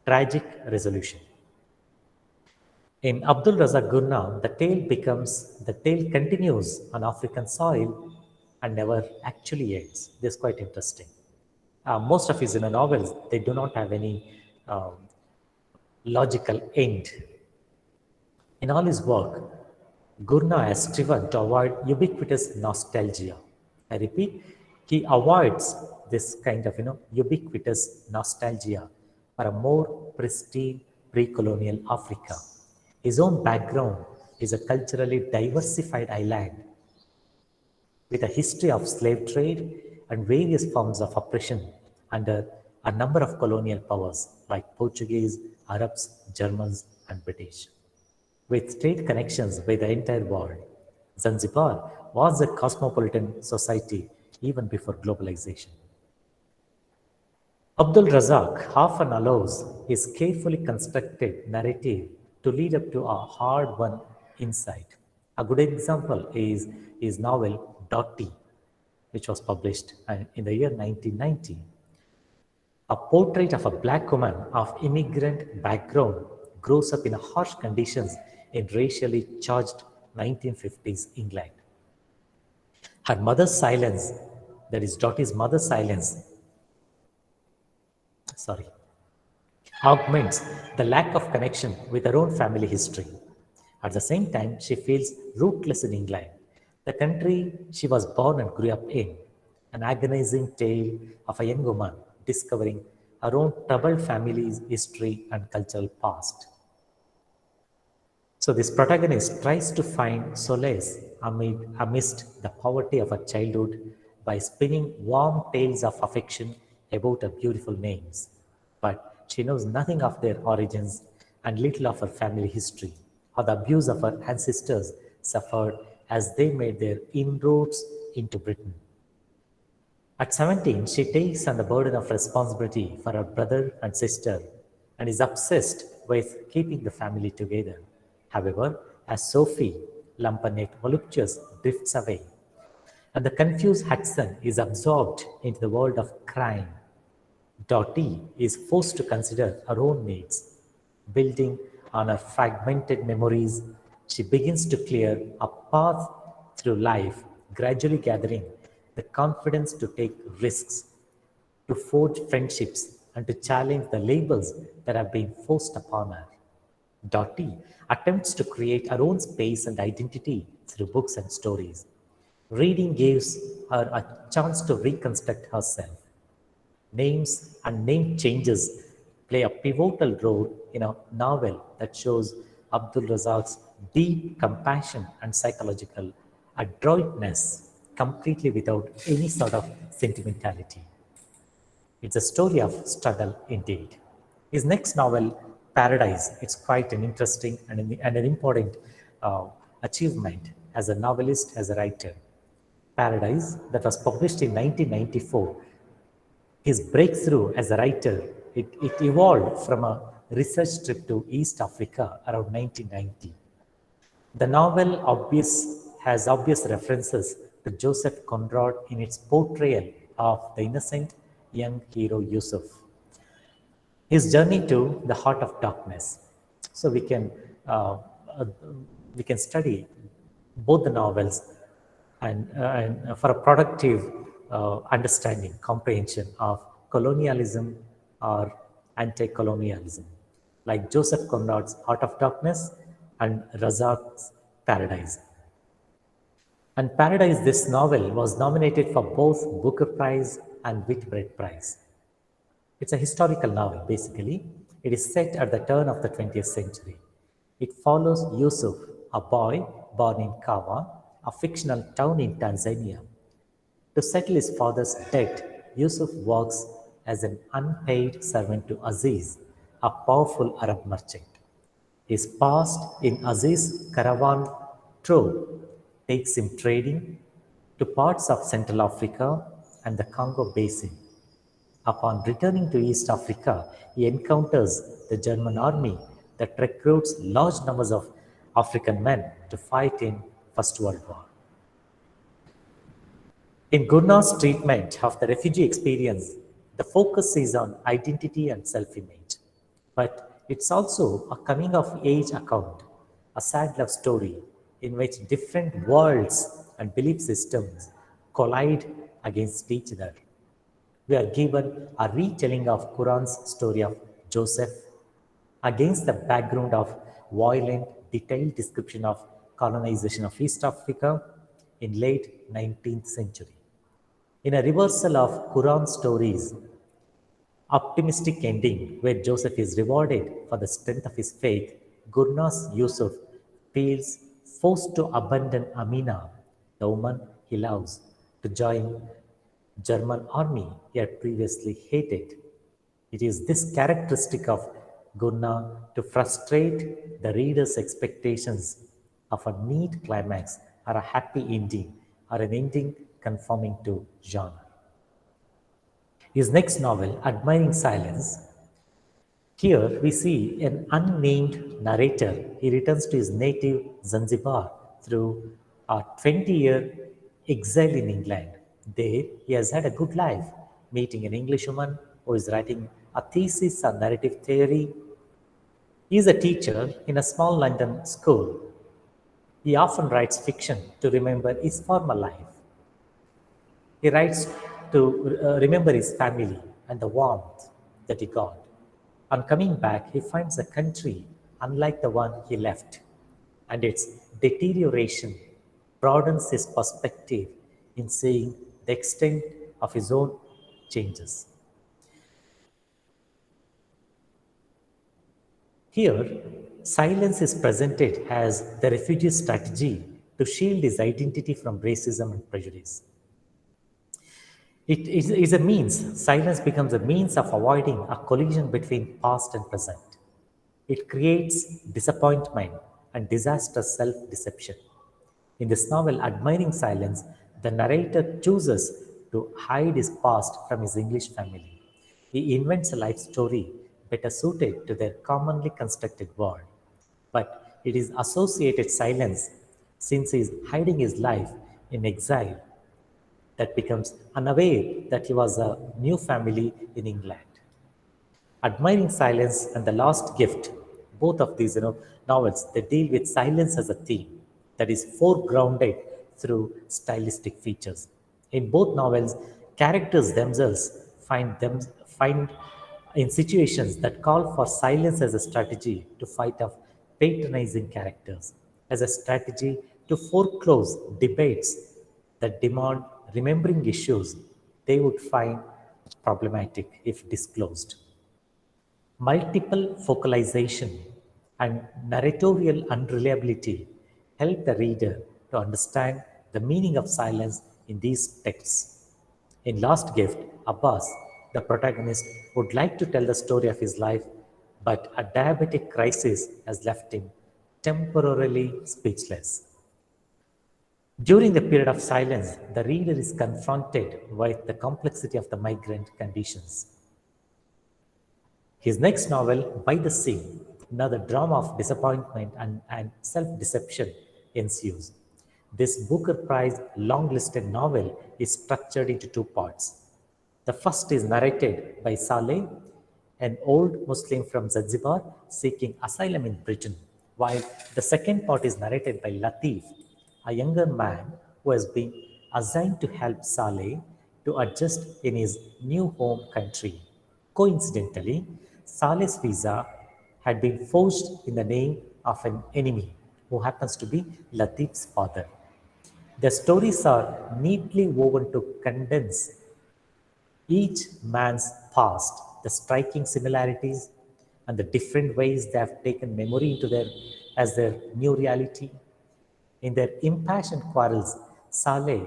tragic resolution. In Abdul Razak Gurna, the tale continues on African soil and never actually ends. This is quite interesting. Most of his novels, they do not have any logical end. In all his work, Gurna has striven to avoid ubiquitous nostalgia. I repeat, he avoids this kind of ubiquitous nostalgia for a more pristine pre-colonial Africa. His own background is a culturally diversified island with a history of slave trade and various forms of oppression under a number of colonial powers like Portuguese, Arabs, Germans, and British. With trade connections with the entire world, Zanzibar was a cosmopolitan society even before globalization. Abdul Razak often allows his carefully constructed narrative to lead up to a hard-won insight. A good example is his novel Dottie, which was published in the year 1990. A portrait of a black woman of immigrant background grows up in harsh conditions in racially charged 1950s England. Her mother's silence, that is Dottie's mother's silence, augments the lack of connection with her own family history. At the same time, she feels rootless in England, the country she was born and grew up in, an agonizing tale of a young woman discovering her own troubled family's history and cultural past. So this protagonist tries to find solace amidst the poverty of her childhood by spinning warm tales of affection about her beautiful names. But she knows nothing of their origins and little of her family history or the abuse of her ancestors suffered as they made their inroads into Britain. At 17, she takes on the burden of responsibility for her brother and sister and is obsessed with keeping the family together. However, as Sophie, lump-necked voluptuous, drifts away, and the confused Hudson is absorbed into the world of crime, Dottie is forced to consider her own needs. Building on her fragmented memories, she begins to clear a path through life, gradually gathering the confidence to take risks to forge friendships, and to challenge the labels that have been forced upon her. Dottie attempts to create her own space and identity through books and stories. Reading gives her a chance to reconstruct herself. Names and name changes play a pivotal role in a novel that shows Abdul Razak's deep compassion and psychological adroitness completely without any sort of sentimentality. It's a story of struggle indeed. His next novel, Paradise, it's quite an interesting and an important achievement as a novelist, as a writer. Paradise, that was published in 1994, his breakthrough as a writer, it evolved from a research trip to East Africa around 1990. The novel has obvious references to Joseph Conrad in its portrayal of the innocent young hero Yusuf. His journey to the heart of darkness. So uh, we can study both the novels and for a productive understanding, comprehension of colonialism or anti-colonialism, like Joseph Conrad's Heart of Darkness and Razak's Paradise. And Paradise, this novel, was nominated for both Booker Prize and Whitbread Prize. It's a historical novel, basically. It is set at the turn of the 20th century. It follows Yusuf, a boy born in Kawa, a fictional town in Tanzania. To settle his father's debt, Yusuf works as an unpaid servant to Aziz, a powerful Arab merchant. His past in Aziz's caravan trove takes him trading to parts of Central Africa and the Congo Basin. Upon returning to East Africa, he encounters the German army that recruits large numbers of African men to fight in First World War. In Gurna's treatment of the refugee experience, the focus is on identity and self-image. But it's also a coming-of-age account, a sad love story in which different worlds and belief systems collide against each other. We are given a retelling of Quran's story of Joseph against the background of violent, detailed description of colonization of East Africa in late 19th century. In a reversal of Quran stories, optimistic ending where Joseph is rewarded for the strength of his faith, Gurna's Yusuf feels forced to abandon Amina, the woman he loves, to join German army he had previously hated. It is this characteristic of Gurna to frustrate the reader's expectations of a neat climax or a happy ending or an ending conforming to genre. His next novel, Admiring Silence, here we see an unnamed narrator. He returns to his native Zanzibar through a 20-year exile in England. There, he has had a good life, meeting an Englishwoman who is writing a thesis on narrative theory. He is a teacher in a small London school. He often writes fiction to remember his former life. He writes to remember his family and the warmth that he got. On coming back, he finds a country unlike the one he left, and its deterioration broadens his perspective in seeing the extent of his own changes. Here, silence is presented as the refugee's strategy to shield his identity from racism and prejudice. It is a means, silence becomes a means of avoiding a collision between past and present. It creates disappointment and disastrous self-deception. In this novel, Admiring Silence, the narrator chooses to hide his past from his English family. He invents a life story better suited to their commonly constructed world. But it is associated silence since he is hiding his life in exile that becomes unaware that he was a new family in England. Admiring Silence and The Last Gift, both of these novels, they deal with silence as a theme that is foregrounded through stylistic features. In both novels, characters themselves find in situations that call for silence as a strategy to fight off patronizing characters, as a strategy to foreclose debates that demand remembering issues they would find problematic if disclosed. Multiple focalization and narratorial unreliability help the reader to understand the meaning of silence in these texts. In Last Gift, Abbas, the protagonist, would like to tell the story of his life, but a diabetic crisis has left him temporarily speechless. During the period of silence, the reader is confronted with the complexity of the migrant conditions. His next novel, By the Sea, another drama of disappointment and self-deception ensues. This Booker Prize long-listed novel is structured into two parts. The first is narrated by Saleh, an old Muslim from Zanzibar seeking asylum in Britain, while the second part is narrated by Latif, a younger man who has been assigned to help Saleh to adjust in his new home country. Coincidentally, Saleh's visa had been forged in the name of an enemy who happens to be Latif's father. The stories are neatly woven to condense each man's past, the striking similarities, and the different ways they have taken memory into their new reality. In their impassioned quarrels, Saleh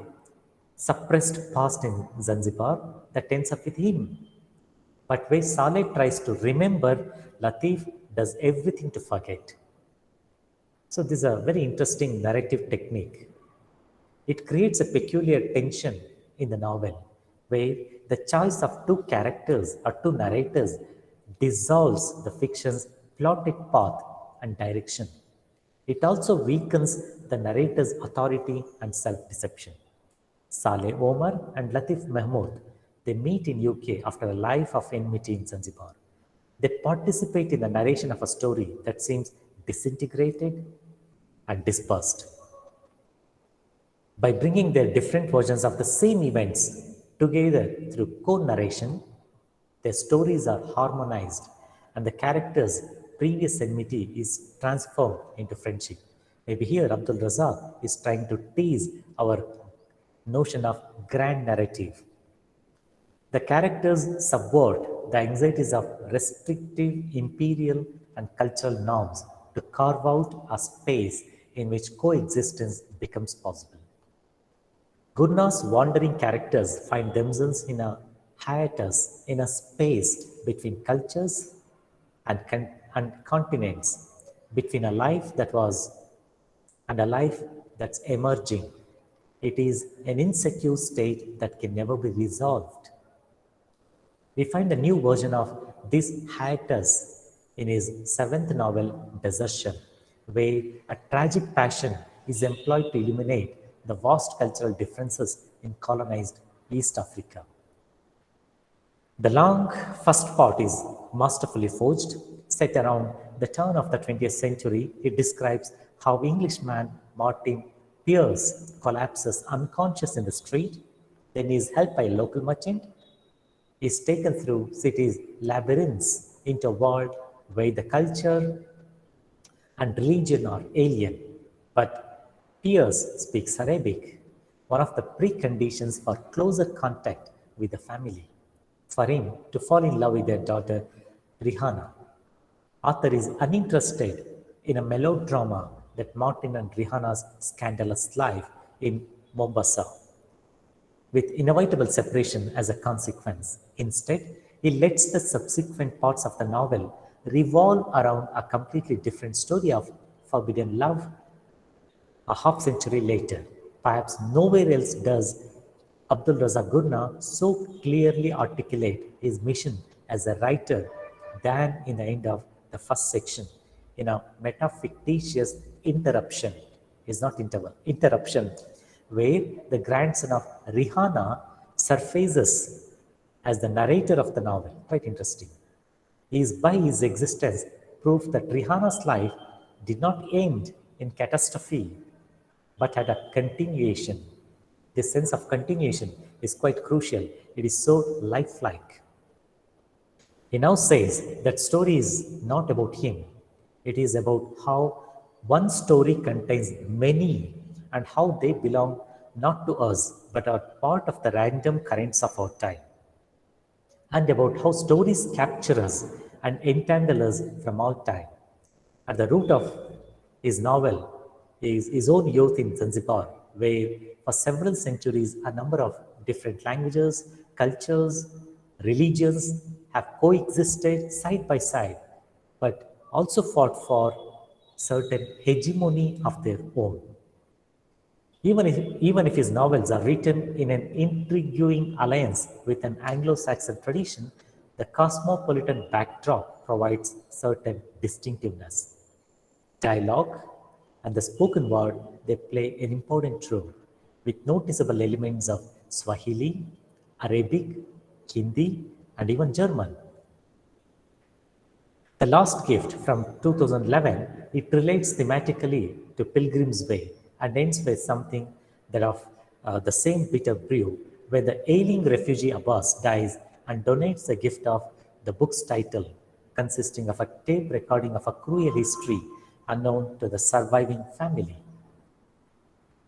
suppressed past in Zanzibar that ends up with him. But when Saleh tries to remember, Latif does everything to forget. So this is a very interesting narrative technique. It creates a peculiar tension in the novel where the choice of two characters or two narrators dissolves the fiction's plotted path and direction. It also weakens the narrator's authority and self-deception. Saleh Omar and Latif Mahmood, they meet in UK after a life of enmity in Zanzibar. They participate in the narration of a story that seems disintegrated and dispersed. By bringing their different versions of the same events together through co-narration, their stories are harmonized and the characters' previous enmity is transformed into friendship. Maybe here Abdul Razak is trying to tease our notion of grand narrative. The characters subvert the anxieties of restrictive imperial and cultural norms to carve out a space in which coexistence becomes possible. Gurna's wandering characters find themselves in a hiatus, in a space between cultures and continents, between a life that was and a life that's emerging. It is an insecure state that can never be resolved. We find a new version of this hiatus in his seventh novel, Desertion, where a tragic passion is employed to illuminate the vast cultural differences in colonized East Africa. The long first part is masterfully forged. Set around the turn of the 20th century, it describes how Englishman Martin Pierce collapses unconscious in the street, then is helped by a local merchant, is taken through cities' labyrinths into a world where the culture and religion are alien. But Pierce speaks Arabic, one of the preconditions for closer contact with the family, for him to fall in love with their daughter, Rihanna. Arthur is uninterested in a melodrama that Martin and Rihanna's scandalous life in Mombasa, with inevitable separation as a consequence. Instead, he lets the subsequent parts of the novel revolve around a completely different story of forbidden love a half century later. Perhaps nowhere else does Abdul Razak Gurna so clearly articulate his mission as a writer than in the end of the first section, in a metafictitious interruption, is not interval, interruption, where the grandson of Rihanna surfaces as the narrator of the novel. Quite interesting. He is by his existence proof that Rihanna's life did not end in catastrophe, but had a continuation. This sense of continuation is quite crucial. It is so lifelike. He now says that story is not about him. It is about how one story contains many and how they belong not to us but are part of the random currents of our time. And about how stories capture us and entangle us from all time. At the root of his novel is his own youth in Zanzibar, where for several centuries a number of different languages, cultures, religions have coexisted side by side, but also fought for certain hegemony of their own. Even if his novels are written in an intriguing alliance with an Anglo-Saxon tradition, the cosmopolitan backdrop provides certain distinctiveness. Dialogue and the spoken word, they play an important role with noticeable elements of Swahili, Arabic, Hindi, and even German. The Last Gift from 2011, it relates thematically to Pilgrim's Way and ends with something that of the same bitter brew, where the ailing refugee Abbas dies and donates the gift of the book's title, consisting of a tape recording of a cruel history unknown to the surviving family.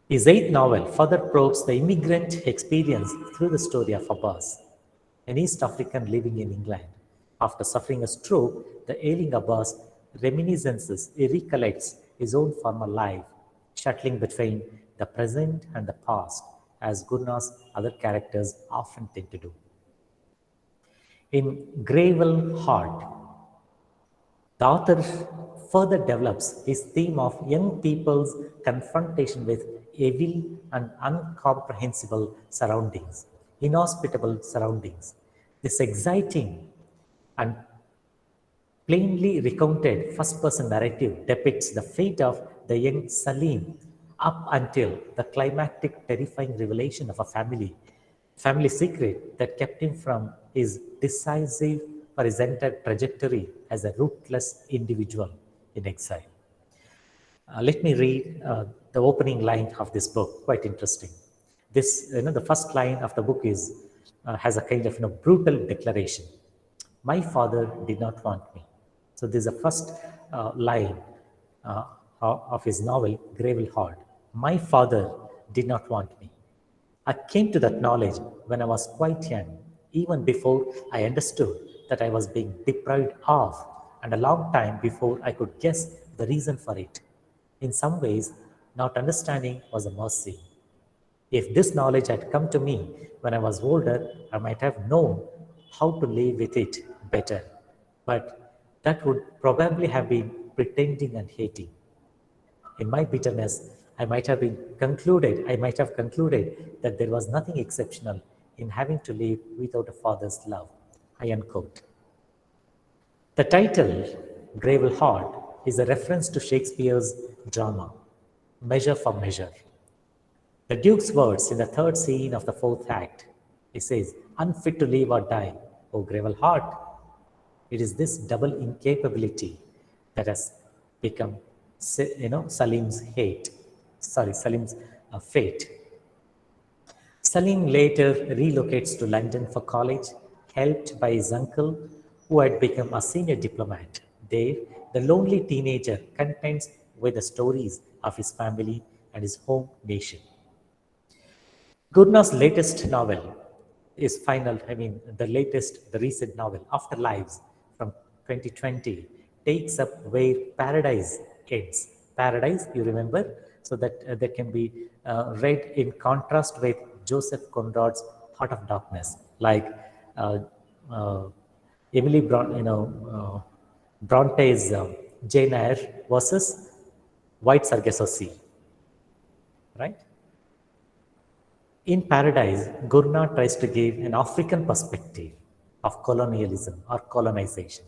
His eighth novel further probes the immigrant experience through the story of Abbas, an East African living in England. After suffering a stroke, the ailing Abbas he recollects his own former life, shuttling between the present and the past, as Gurna's other characters often tend to do. In Gravel Heart, the author further develops his theme of young people's confrontation with evil and incomprehensible surroundings, inhospitable surroundings. This exciting and plainly recounted first-person narrative depicts the fate of the young Salim up until the climactic, terrifying revelation of a family secret that kept him from his decisive for his entire trajectory as a ruthless individual in exile. Let me read the opening line of this book, quite interesting. This, the first line of the book is has a kind of brutal declaration. My father did not want me. So this is the first line of his novel, Gravel Heart. My father did not want me. I came to that knowledge when I was quite young, even before I understood that I was being deprived of, and a long time before I could guess the reason for it. In some ways, not understanding was a mercy. If this knowledge had come to me when I was older, I might have known how to live with it better. But that would probably have been pretending and hating. In my bitterness, I might have concluded that there was nothing exceptional in having to live without a father's love. I unquote. The title, Gravel Heart, is a reference to Shakespeare's drama, Measure for Measure. The Duke's words in the third scene of the fourth act, he says, unfit to live or die, O Gravel Heart. It is this double incapability that has become, Salim's fate. Salim later relocates to London for college, helped by his uncle, who had become a senior diplomat. There, the lonely teenager contends with the stories of his family and his home nation. Gurna's latest novel is the recent novel, Afterlives, from 2020, takes up where Paradise ends. Paradise, you remember? So that can be read in contrast with Joseph Conrad's Heart of Darkness, like Emily Bronte's Jane Eyre versus White Sargasso Sea, right? In Paradise, Gurna tries to give an African perspective of colonialism or colonization.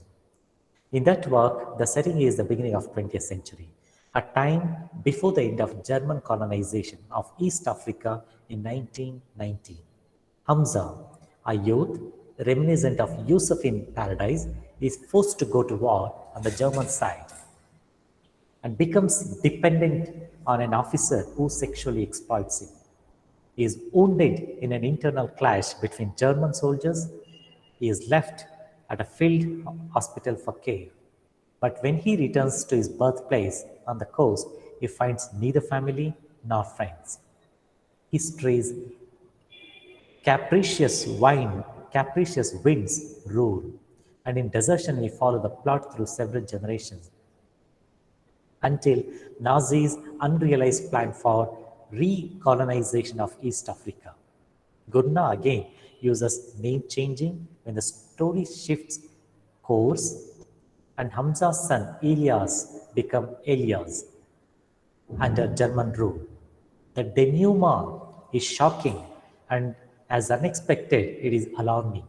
In that work, the setting is the beginning of 20th century, a time before the end of German colonization of East Africa in 1919. Hamza, a youth reminiscent of Yusuf in Paradise, is forced to go to war on the German side and becomes dependent on an officer who sexually exploits him. He is wounded in an internal clash between German soldiers. He is left at a field hospital for care. But when he returns to his birthplace on the coast, he finds neither family nor friends. He strays capricious winds roar, and in desertion we follow the plot through several generations until Nazis' unrealized plan for recolonization of East Africa. Gurna again uses name changing when the story shifts course, and Hamza's son Elias become Elias under German rule. The denouement is shocking, and as unexpected, it is alarming.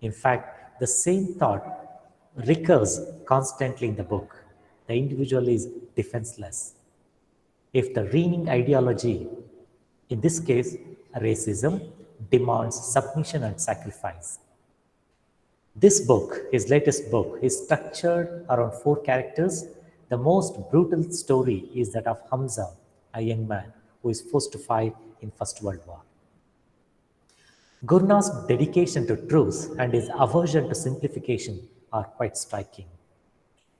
In fact, the same thought recurs constantly in the book. The individual is defenseless. If the reigning ideology, in this case racism, demands submission and sacrifice. This book, his latest book, is structured around 4 characters. The most brutal story is that of Hamza, a young man who is forced to fight in First World War. Gurna's dedication to truth and his aversion to simplification are quite striking.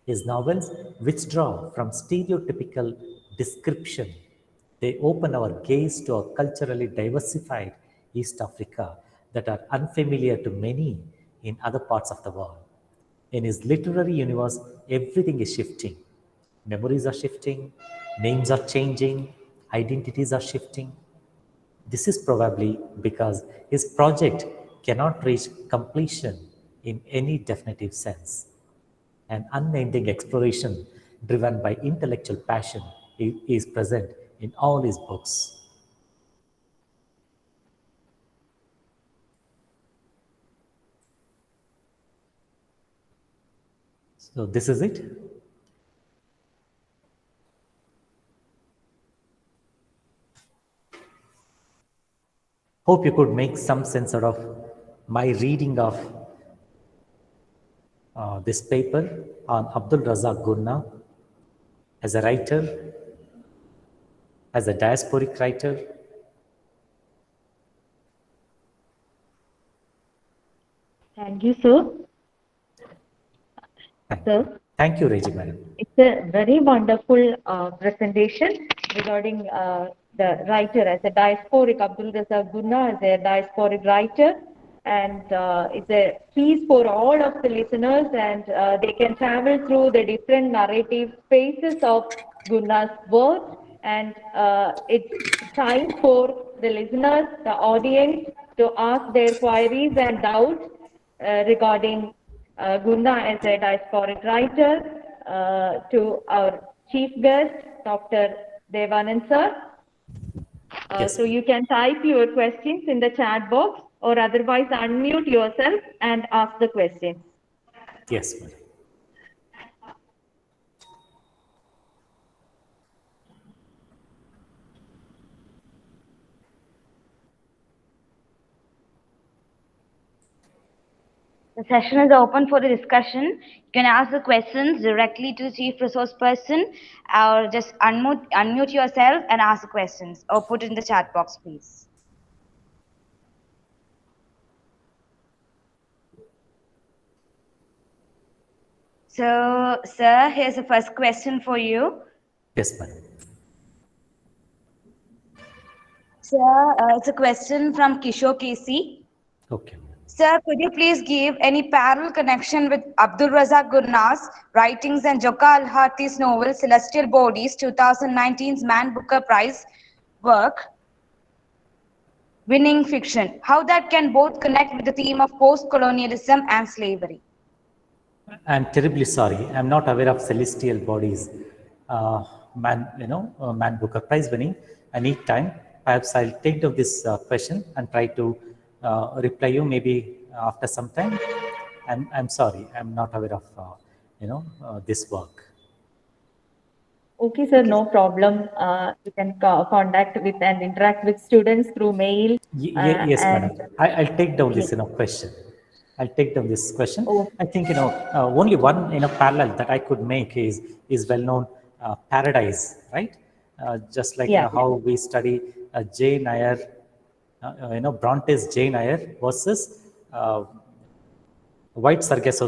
His novels withdraw from stereotypical description. They open our gaze to a culturally diversified East Africa that are unfamiliar to many in other parts of the world. In his literary universe, everything is shifting. Memories are shifting, names are changing, identities are shifting. This is probably because his project cannot reach completion in any definitive sense. An unending exploration driven by intellectual passion is present in all his books. So this is it. Hope you could make some sense out of my reading of this paper on Abdul Razak Gurna as a writer, as a diasporic writer. Thank you, sir. Thank you, Reji madam. It's a very wonderful presentation regarding the writer as a diasporic, Abdul Razak Gurna as a diasporic writer. And it's a piece for all of the listeners, and they can travel through the different narrative phases of Gurna's work. And it's time for the listeners, the audience, to ask their queries and doubts regarding Gurna as a diasporic writer to our chief guest, Dr. Devanand sir. Yes. So you can type your questions in the chat box, or otherwise unmute yourself and ask the questions. Yes, madam. The session is open for the discussion. You can ask the questions directly to the chief resource person, or just unmute yourself and ask the questions, or put it in the chat box, please. So, sir, here's the first question for you. Yes, madam. Sir, it's a question from Kishore Casey. Okay. Sir, could you please give any parallel connection with Abdul Razak Gurna's writings and Joka Al-Hati's novel Celestial Bodies, 2019's Man Booker Prize work, winning fiction? How that can both connect with the theme of post-colonialism and slavery? I'm terribly sorry. I'm not aware of Celestial Bodies, Man Booker Prize winning. I need time. Perhaps I'll take down this question and try to reply you maybe after some time. I'm sorry. I'm not aware of this work. Okay, sir, no problem. You can contact with and interact with students through mail. Yes, madam. I'll take down this question. I'll take down this question. Oh. I think only one parallel that I could make is well known Paradise, right? Just like how we study Jane Eyre Bronte's Jane Eyre versus White Sargasso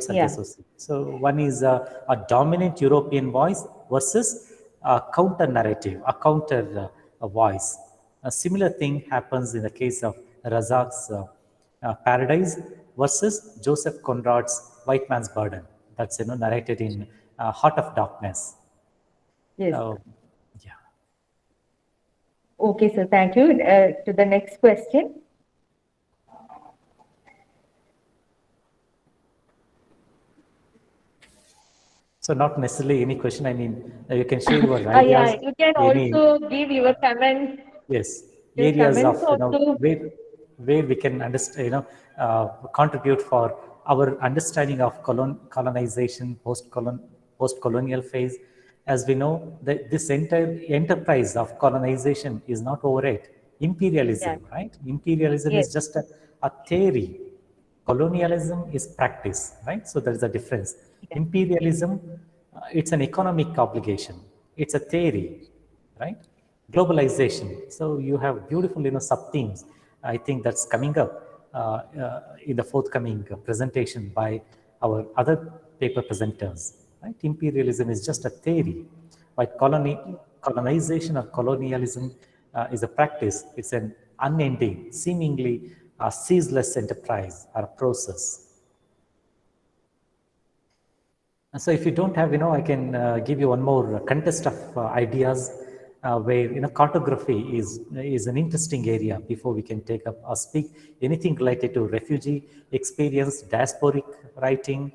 Yeah. Sea. So one is a dominant European voice versus a counter narrative, a counter voice. A similar thing happens in the case of Razak's Paradise versus Joseph Conrad's White Man's Burden. That's narrated in Heart of Darkness. Yes. Yeah. Okay, sir. Thank you. To the next question. So not necessarily any question. I mean, you can share your ideas. Yeah, you can any, also give your comments. yes, Your areas of comments also. where we can understand, contribute for our understanding of colonization, post-colonial phase. As we know, that this entire enterprise of colonization is not over yet. Imperialism, Yeah. right? Imperialism Yes. is just a theory. Colonialism is practice, right? So there is a difference. Yeah. Imperialism, it's an economic obligation. It's a theory, right? Globalization. So you have beautiful, sub-themes. I think that's coming up in the forthcoming presentation by our other paper presenters. Right? Imperialism is just a theory, but colonization or colonialism is a practice. It's an unending, seemingly ceaseless enterprise or a process. So if you don't have, I can give you one more contest of ideas where, cartography is an interesting area before we can take up or speak anything related to refugee experience, diasporic writing,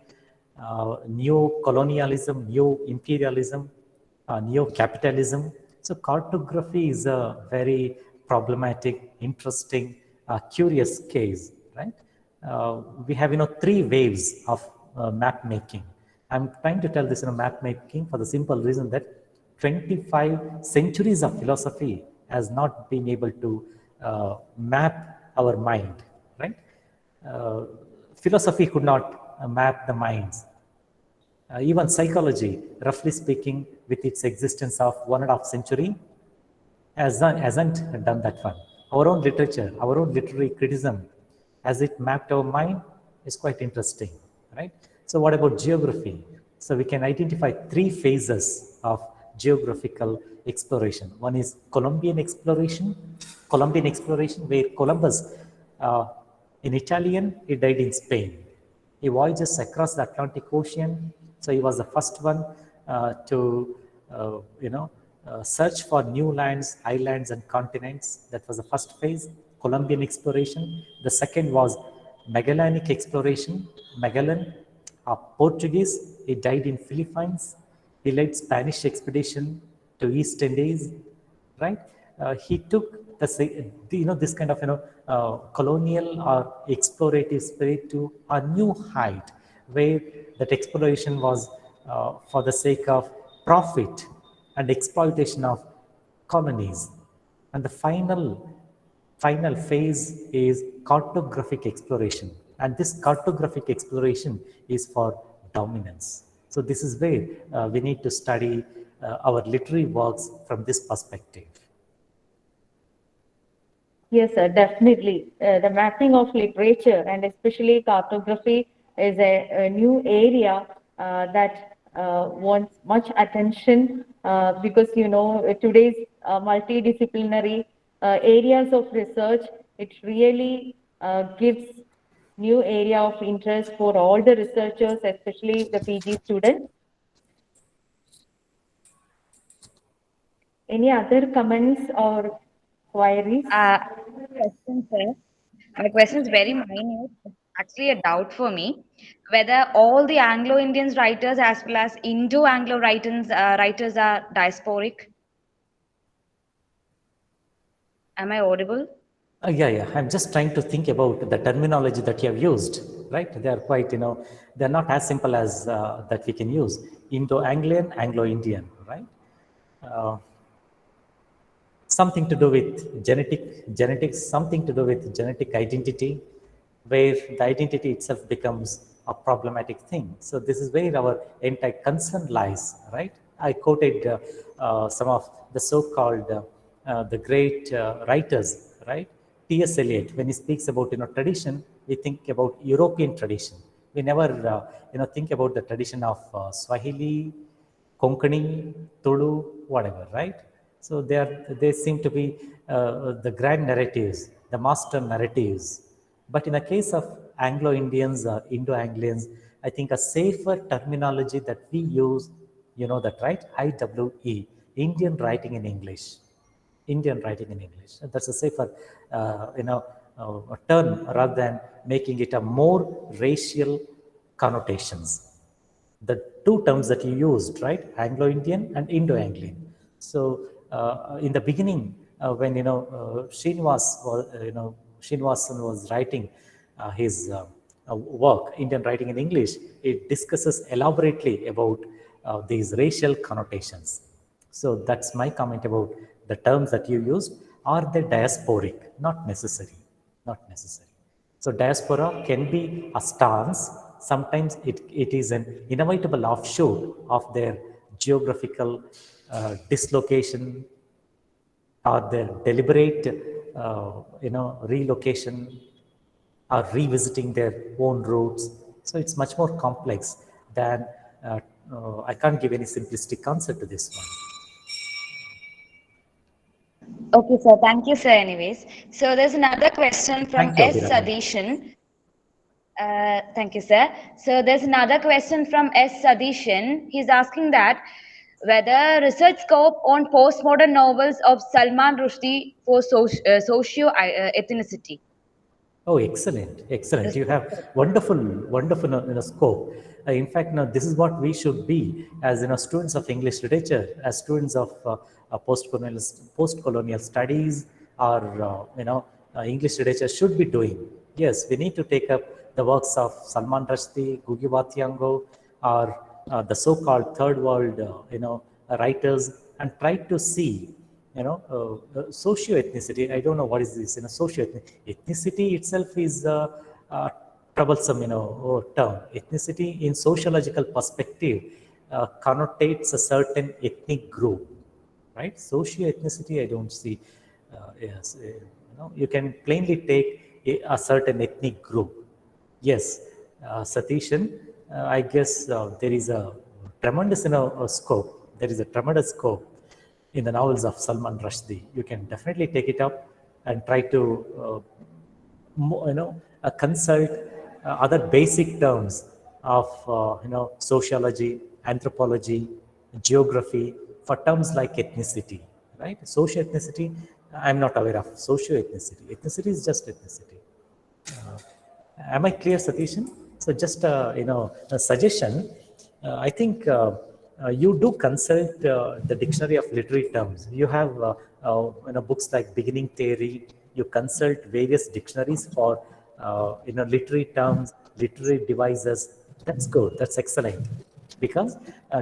neo-colonialism, neo-imperialism, neo-capitalism. So cartography is a very problematic, interesting, curious case, right? We have, three waves of map making. I'm trying to tell this map making for the simple reason that 25 centuries of philosophy has not been able to map our mind, right? Philosophy could not map the minds. Even psychology, roughly speaking, with its existence of 1.5 century, hasn't done that one. Our own literature, our own literary criticism, as it mapped our mind, is quite interesting, right? So what about geography? So we can identify three phases of geographical exploration. One is Columbian exploration, where Columbus, in Italian, he died in Spain. He voyages across the Atlantic Ocean. So he was the first one to, search for new lands, islands, and continents. That was the first phase, Columbian exploration. The second was Magellanic exploration. Magellan, a Portuguese, he died in Philippines. He led Spanish expedition to East Indies, right? He took this kind of colonial or explorative spirit to a new height, where that exploration was for the sake of profit and exploitation of colonies. And the final phase is cartographic exploration, and this cartographic exploration is for dominance. So this is where we need to study our literary works from this perspective. Yes, sir, definitely. The mapping of literature and especially cartography is a new area that wants much attention because, today's multidisciplinary areas of research, it really gives new area of interest for all the researchers, especially the PG students. Any other comments or queries? Question, sir. My question is very minute. It's actually a doubt for me whether all the Anglo-Indian writers as well as Indo-Anglo writers are diasporic. Am I audible? Yeah. I'm just trying to think about the terminology that you have used, right? They are quite, they're not as simple as that we can use. Indo-Anglian, Anglo-Indian, right? Something to do with genetics, something to do with genetic identity, where the identity itself becomes a problematic thing. So this is where our entire concern lies, right? I quoted some of the so-called the great writers, right? T.S. Eliot, when he speaks about tradition, we think about European tradition. We never think about the tradition of Swahili, Konkani, Tulu, whatever, right? So they seem to be the grand narratives, the master narratives. But in the case of Anglo-Indians or Indo-Anglians, I think a safer terminology that we use, you know that, right? IWE, Indian writing in English. Indian writing in English. That's a safer, term rather than making it a more racial connotations. The two terms that you used, right? Anglo-Indian and Indo-Anglian. So in the beginning, when Srinivas was, Srinivasan was writing his work, Indian writing in English, it discusses elaborately about these racial connotations. So that's my comment about the terms that you used. Are they diasporic? Not necessary. Not necessary. So diaspora can be a stance. Sometimes it is an inevitable offshoot of their geographical dislocation or their deliberate, relocation or revisiting their own roots. So it's much more complex than, I can't give any simplistic answer to this one. Okay, sir. Thank you, sir. Anyways, so there's another question from Thank you, S. Abhirama. Sadishan. Thank you, sir. So there's another question from S. Sadishan. He's asking that whether research scope on postmodern novels of Salman Rushdie for socio-ethnicity. Oh, excellent, excellent. You have wonderful scope. In fact, now this is what we should be as students of English literature, as students of post-colonial studies, or English literature should be doing. Yes, we need to take up the works of Salman Rushdie, Gugi Wa Thiong'o, or the so-called third world, writers, and try to see socio-ethnicity. I don't know what is this. Ethnicity itself is a troublesome, term. Ethnicity in sociological perspective connotates a certain ethnic group, right? Socio-ethnicity, I don't see. Yes, you can plainly take a certain ethnic group. Yes, Satishan, I guess there is a tremendous, scope. There is a tremendous scope in the novels of Salman Rushdie. You can definitely take it up and try to, consult other basic terms of, sociology, anthropology, geography, for terms like ethnicity, right? Socio-ethnicity, I'm not aware of. Socio-ethnicity. Ethnicity is just ethnicity. Am I clear, Satishan? So just a suggestion. I think you do consult the dictionary of literary terms. You have books like Beginning Theory. You consult various dictionaries for literary terms, literary devices. That's good. That's excellent. Because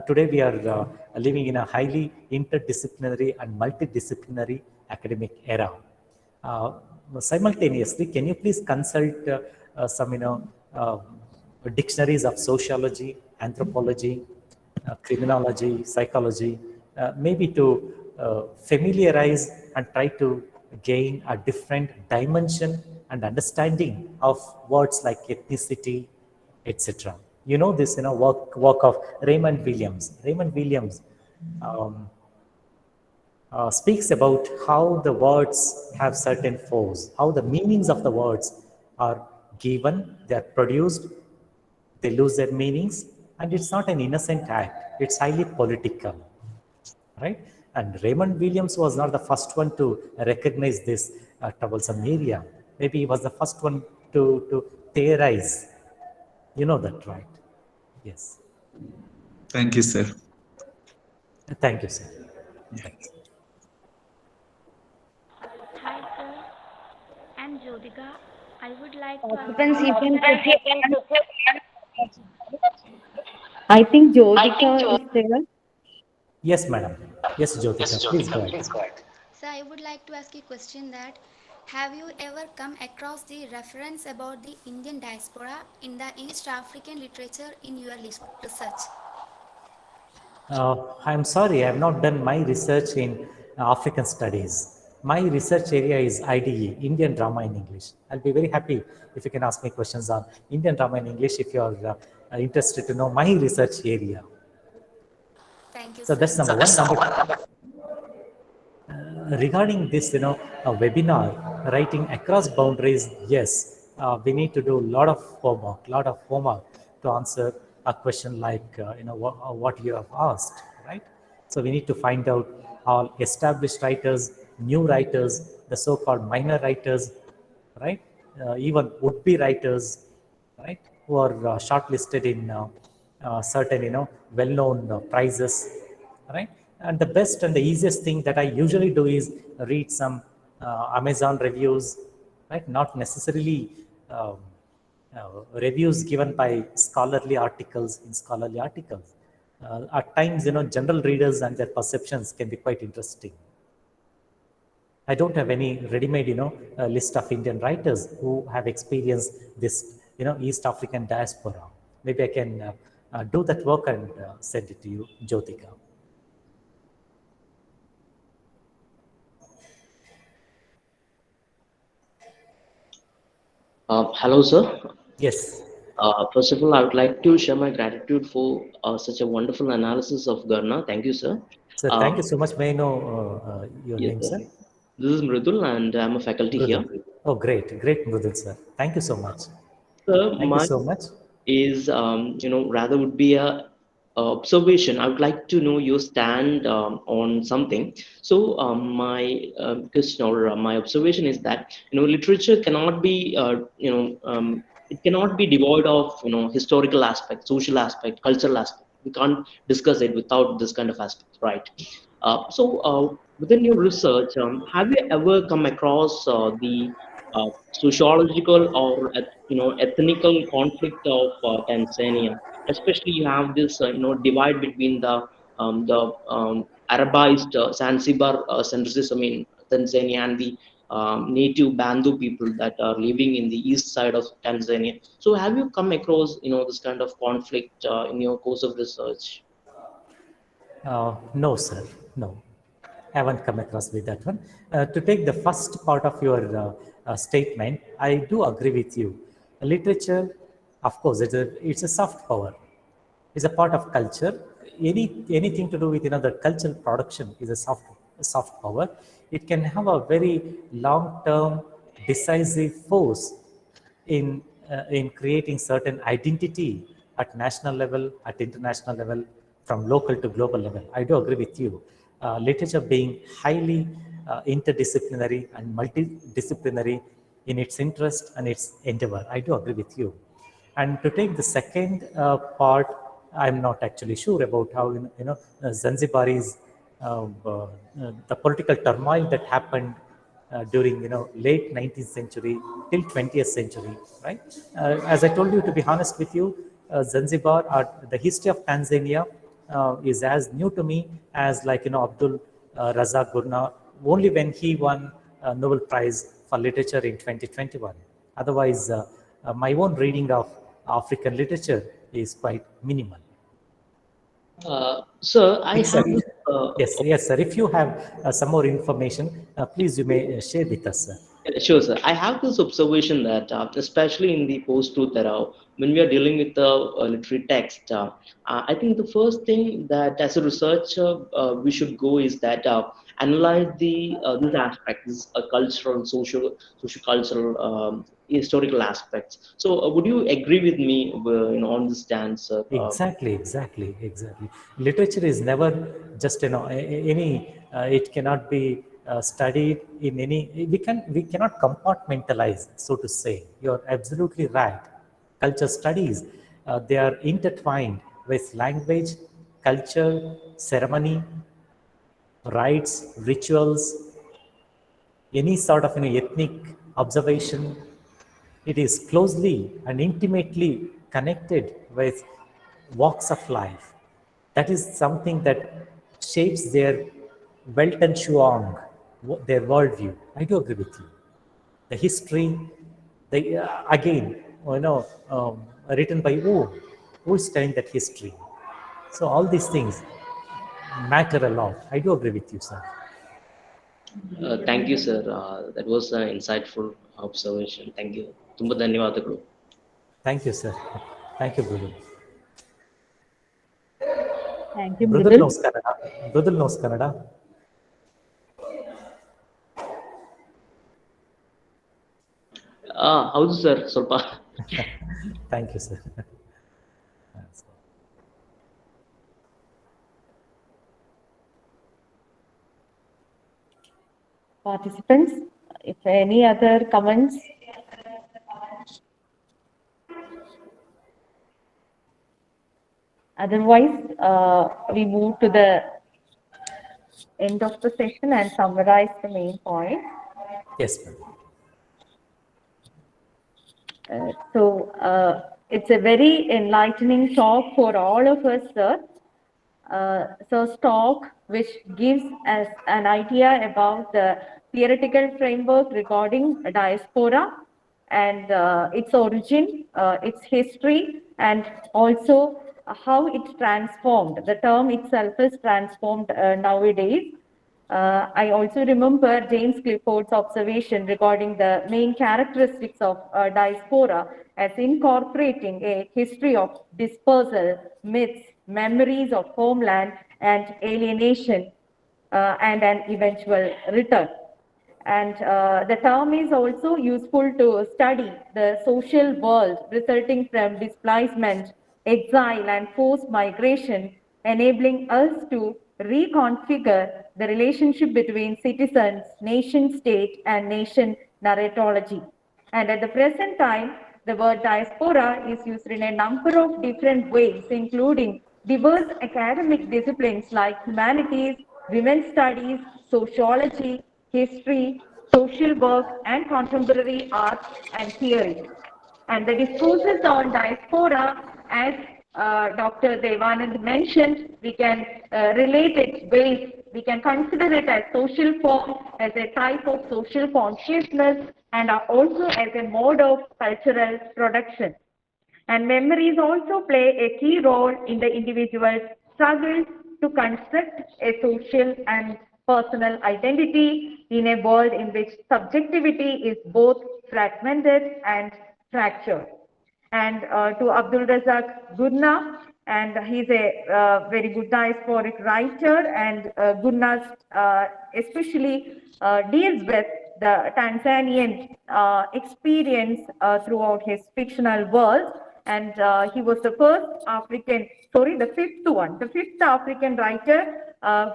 today we are living in a highly interdisciplinary and multidisciplinary academic era. Simultaneously, can you please consult some dictionaries of sociology, anthropology, criminology, psychology, maybe to familiarize and try to gain a different dimension and understanding of words like ethnicity, etc. You know this, work of Raymond Williams. Raymond Williams speaks about how the words have certain force, how the meanings of the words are given, they are produced, they lose their meanings, and it's not an innocent act, it's highly political, right? And Raymond Williams was not the first one to recognize this troublesome area. Maybe he was the first one to theorize. You know that, right? Yes. Thank you, sir. Thank you, sir. Thanks. Hi, sir. I'm Jyotika. I would like to Participants, you can I think Jyotika is there. Yes, madam. Yes, Jyotika, please go ahead. Sir, I would like to ask you a question that have you ever come across the reference about the Indian diaspora in the East African literature in your research? I'm sorry, I have not done my research in African studies. My research area is IDE, Indian Drama in English. I'll be very happy if you can ask me questions on Indian Drama in English if you're interested to know my research area. Thank you, So sir. that's number one. Regarding this, webinar, writing across boundaries, yes, we need to do a lot of homework to answer a question like, what you have asked, right? So we need to find out all established writers, new writers, the so-called minor writers, right? Even would-be writers, right? Who are shortlisted in certain, well-known prizes, right? And the best and the easiest thing that I usually do is read some Amazon reviews, right? Not necessarily reviews given by scholarly articles in scholarly articles. At times, general readers and their perceptions can be quite interesting. I don't have any ready-made, list of Indian writers who have experienced this, East African diaspora. Maybe I can do that work and send it to you, Jyotika. Hello, sir. Yes. First of all, I would like to share my gratitude for such a wonderful analysis of Garna. Thank you, sir. Sir, thank you so much. May I know your Yes, name, sir. sir? This is Mridul, and I'm a faculty here. Mridul. Oh, great, Mridul, sir. Thank you so much. Sir, Thank you so much. is rather would be a observation. I would like to know your stand on something. So my question or my observation is that literature cannot be it cannot be devoid of historical aspect, social aspect, cultural aspect. We can't discuss it without this kind of aspect, right? Within your research, have you ever come across the sociological or ethnical conflict of Tanzania? Especially, you have this divide between the Arabized Zanzibar centricism in Tanzania and the native Bantu people that are living in the east side of Tanzania. So, have you come across this kind of conflict in your course of research? No, sir. No, I haven't come across with that one. To take the first part of your statement, I do agree with you. Literature, of course, it's a soft power. It's a part of culture. Anything to do with the cultural production is a soft power. It can have a very long-term, decisive force in creating certain identity at national level, at international level, from local to global level. I do agree with you. Literature being highly interdisciplinary and multidisciplinary in its interest and its endeavor. I do agree with you. And to take the second part, I'm not actually sure about how Zanzibaris, the political turmoil that happened during late 19th century till 20th century, right? As I told you, to be honest with you, Zanzibar, the history of Tanzania is as new to me as Abdul Razak Gurna, only when he won Nobel Prize for Literature in 2021. Otherwise, my own reading of African literature is quite minimal. Sir, I have... Yes, sir. If you have some more information, please you may share with us, sir. Sure, sir. I have this observation that, especially in the post-truth era, when we are dealing with the literary text, I think the first thing that, as a researcher, we should go is that analyze these aspects, cultural, socio-cultural, historical aspects. So, would you agree with me, on this stance? Exactly. Literature is never just any. It cannot be studied in any. We cannot compartmentalize, so to say. You're absolutely right. Culture studies, they are intertwined with language, culture, ceremony, rites, rituals, any sort of ethnic observation. It is closely and intimately connected with walks of life. That is something that shapes their Welt and Shuang, their worldview. I do agree with you. The history, again, written by who? Who is telling that history? So all these things matter a lot. I do agree with you, sir. Thank you, sir. That was an insightful observation. Thank you. ತುಂಬ ಧನ್ಯವಾದಗಳು. Thank you, sir. Thank you, Brudul. Thank you, Brudul Mridul. knows Kannada. Brudul knows Kannada. ಹೌದು sir, ಸ್ವಲ್ಪ. Thank you, sir. Participants, if any other comments? Otherwise, we move to the end of the session and summarize the main point. Yes, ma'am. It's a very enlightening talk for all of us, sir. Sir's talk, which gives us an idea about the theoretical framework regarding diaspora and its origin, its history, and also how it transformed. The term itself is transformed nowadays. I also remember James Clifford's observation regarding the main characteristics of diaspora as incorporating a history of dispersal, myths, memories of homeland and alienation, and an eventual return. And the term is also useful to study the social world resulting from displacement, exile, and forced migration, enabling us to reconfigure the relationship between citizens, nation state, and nation narratology. And at the present time, the word diaspora is used in a number of different ways, including diverse academic disciplines like humanities, women's studies, sociology, history, social work, and contemporary art and theory. And the discourses on diaspora, as Dr. Devanand mentioned, we can relate its ways. We can consider it as social form, as a type of social consciousness, and also as a mode of cultural production. And memories also play a key role in the individual's struggle to construct a social and personal identity in a world in which subjectivity is both fragmented and fractured. And to Abdul Razak Gurna, and he's a very good diasporic writer, and Gurna especially deals with the Tanzanian experience throughout his fictional world. And he was the fifth African writer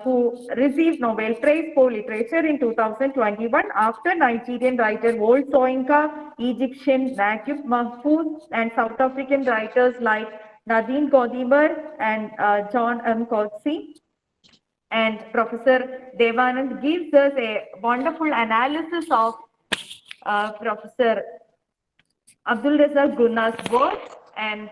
who received Nobel Prize for Literature in 2021 after Nigerian writer Wole Soyinka, Egyptian Naguib Mahfouz, and South African writers like Nadine Gordimer and John M. Coetzee. And Professor Devanand gives us a wonderful analysis of Professor Abdul Razak Gurna's work, and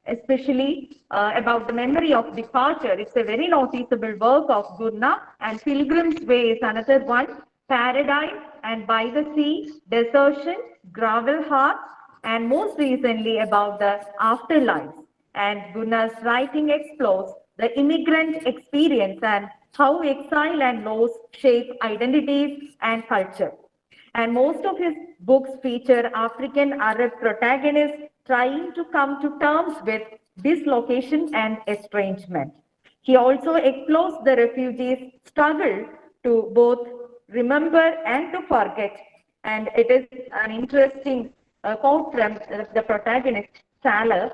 especially about the memory of departure. It's a very noticeable work of Gurna, and Pilgrim's Way is another one, Paradigm, and By the Sea, Desertion, Gravel Heart, and most recently about the afterlife. And Gurna's writing explores the immigrant experience and how exile and loss shape identities and culture. And most of his books feature African Arab protagonists trying to come to terms with dislocation and estrangement. He also explores the refugees' struggle to both remember and to forget. And it is an interesting quote from the protagonist, Salah.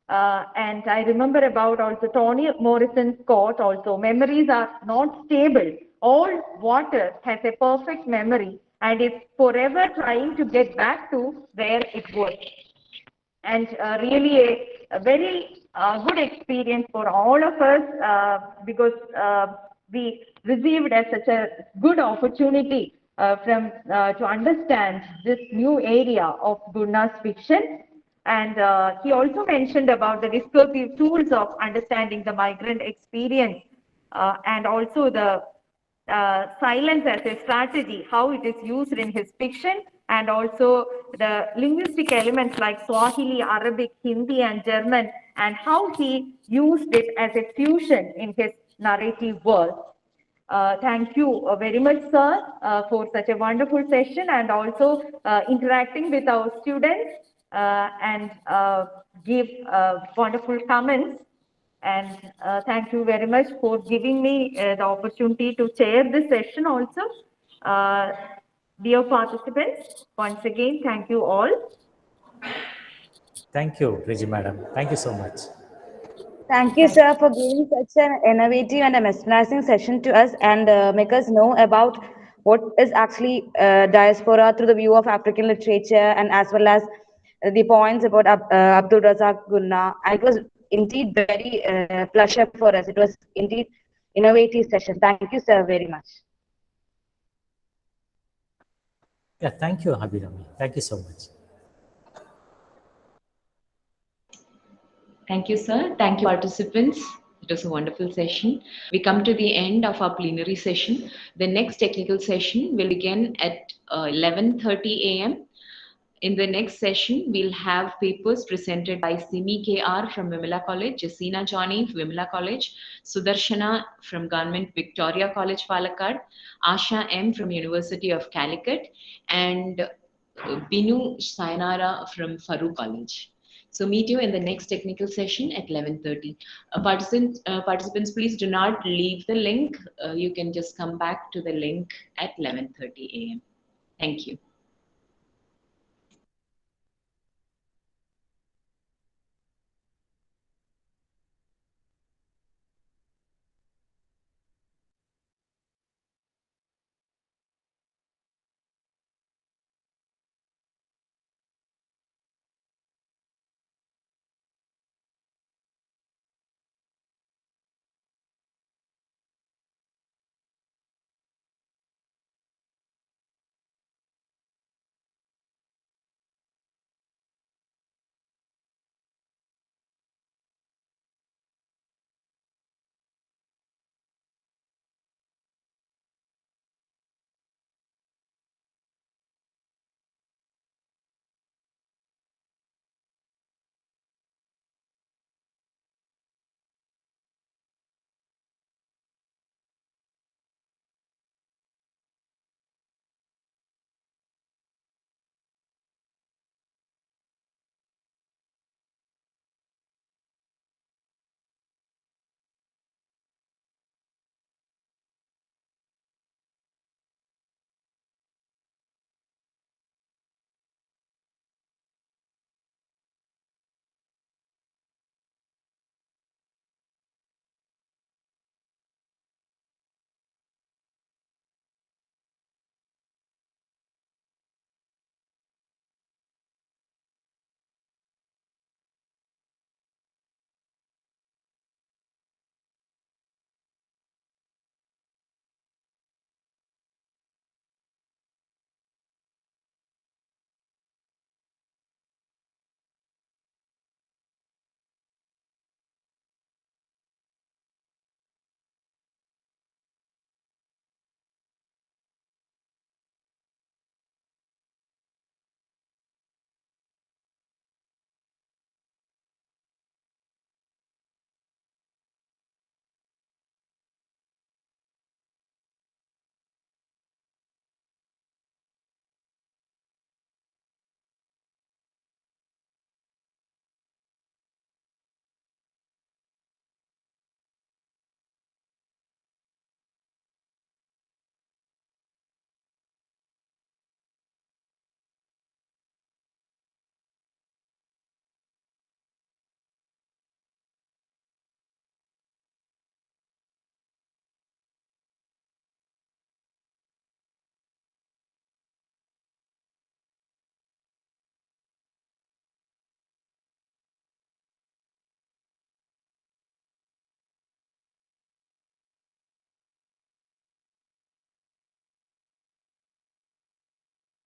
And I remember about also Toni Morrison's quote also, memories are not stable. All water has a perfect memory and is forever trying to get back to where it was. And really a very good experience for all of us because we received as such a good opportunity to understand this new area of Gurna's fiction. And he also mentioned about the discursive tools of understanding the migrant experience and also the silence as a strategy, how it is used in his fiction, and also the linguistic elements like Swahili, Arabic, Hindi, and German, and how he used it as a fusion in his narrative world. Thank you very much, sir, for such a wonderful session and also interacting with our students and give wonderful comments. And thank you very much for giving me the opportunity to chair this session also. Dear participants, once again, thank you all. Thank you, Regi Madam. Thank you so much. Thank you, sir, for giving such an innovative and a mesmerizing session to us and make us know about what is actually diaspora through the view of African literature and as well as the points about Abdul Razak Gunna. And it was indeed very pleasure for us. It was indeed innovative session. Thank you, sir, very much. Yeah, thank you, Abhirami. Thank you so much. Thank you, sir. Thank you, participants. It was a wonderful session. We come to the end of our plenary session. The next technical session will begin at 11:30 a.m. In the next session, we'll have papers presented by Simi KR from Vimala College, Jasina Johnny from Vimala College, Sudarshana from Government Victoria College, Palakkad, Asha M from University of Calicut, and Binu Sayanara from Faru College. So meet you in the next technical session at 11:30. Participants, please do not leave the link. You can just come back to the link at 11:30 a.m. Thank you.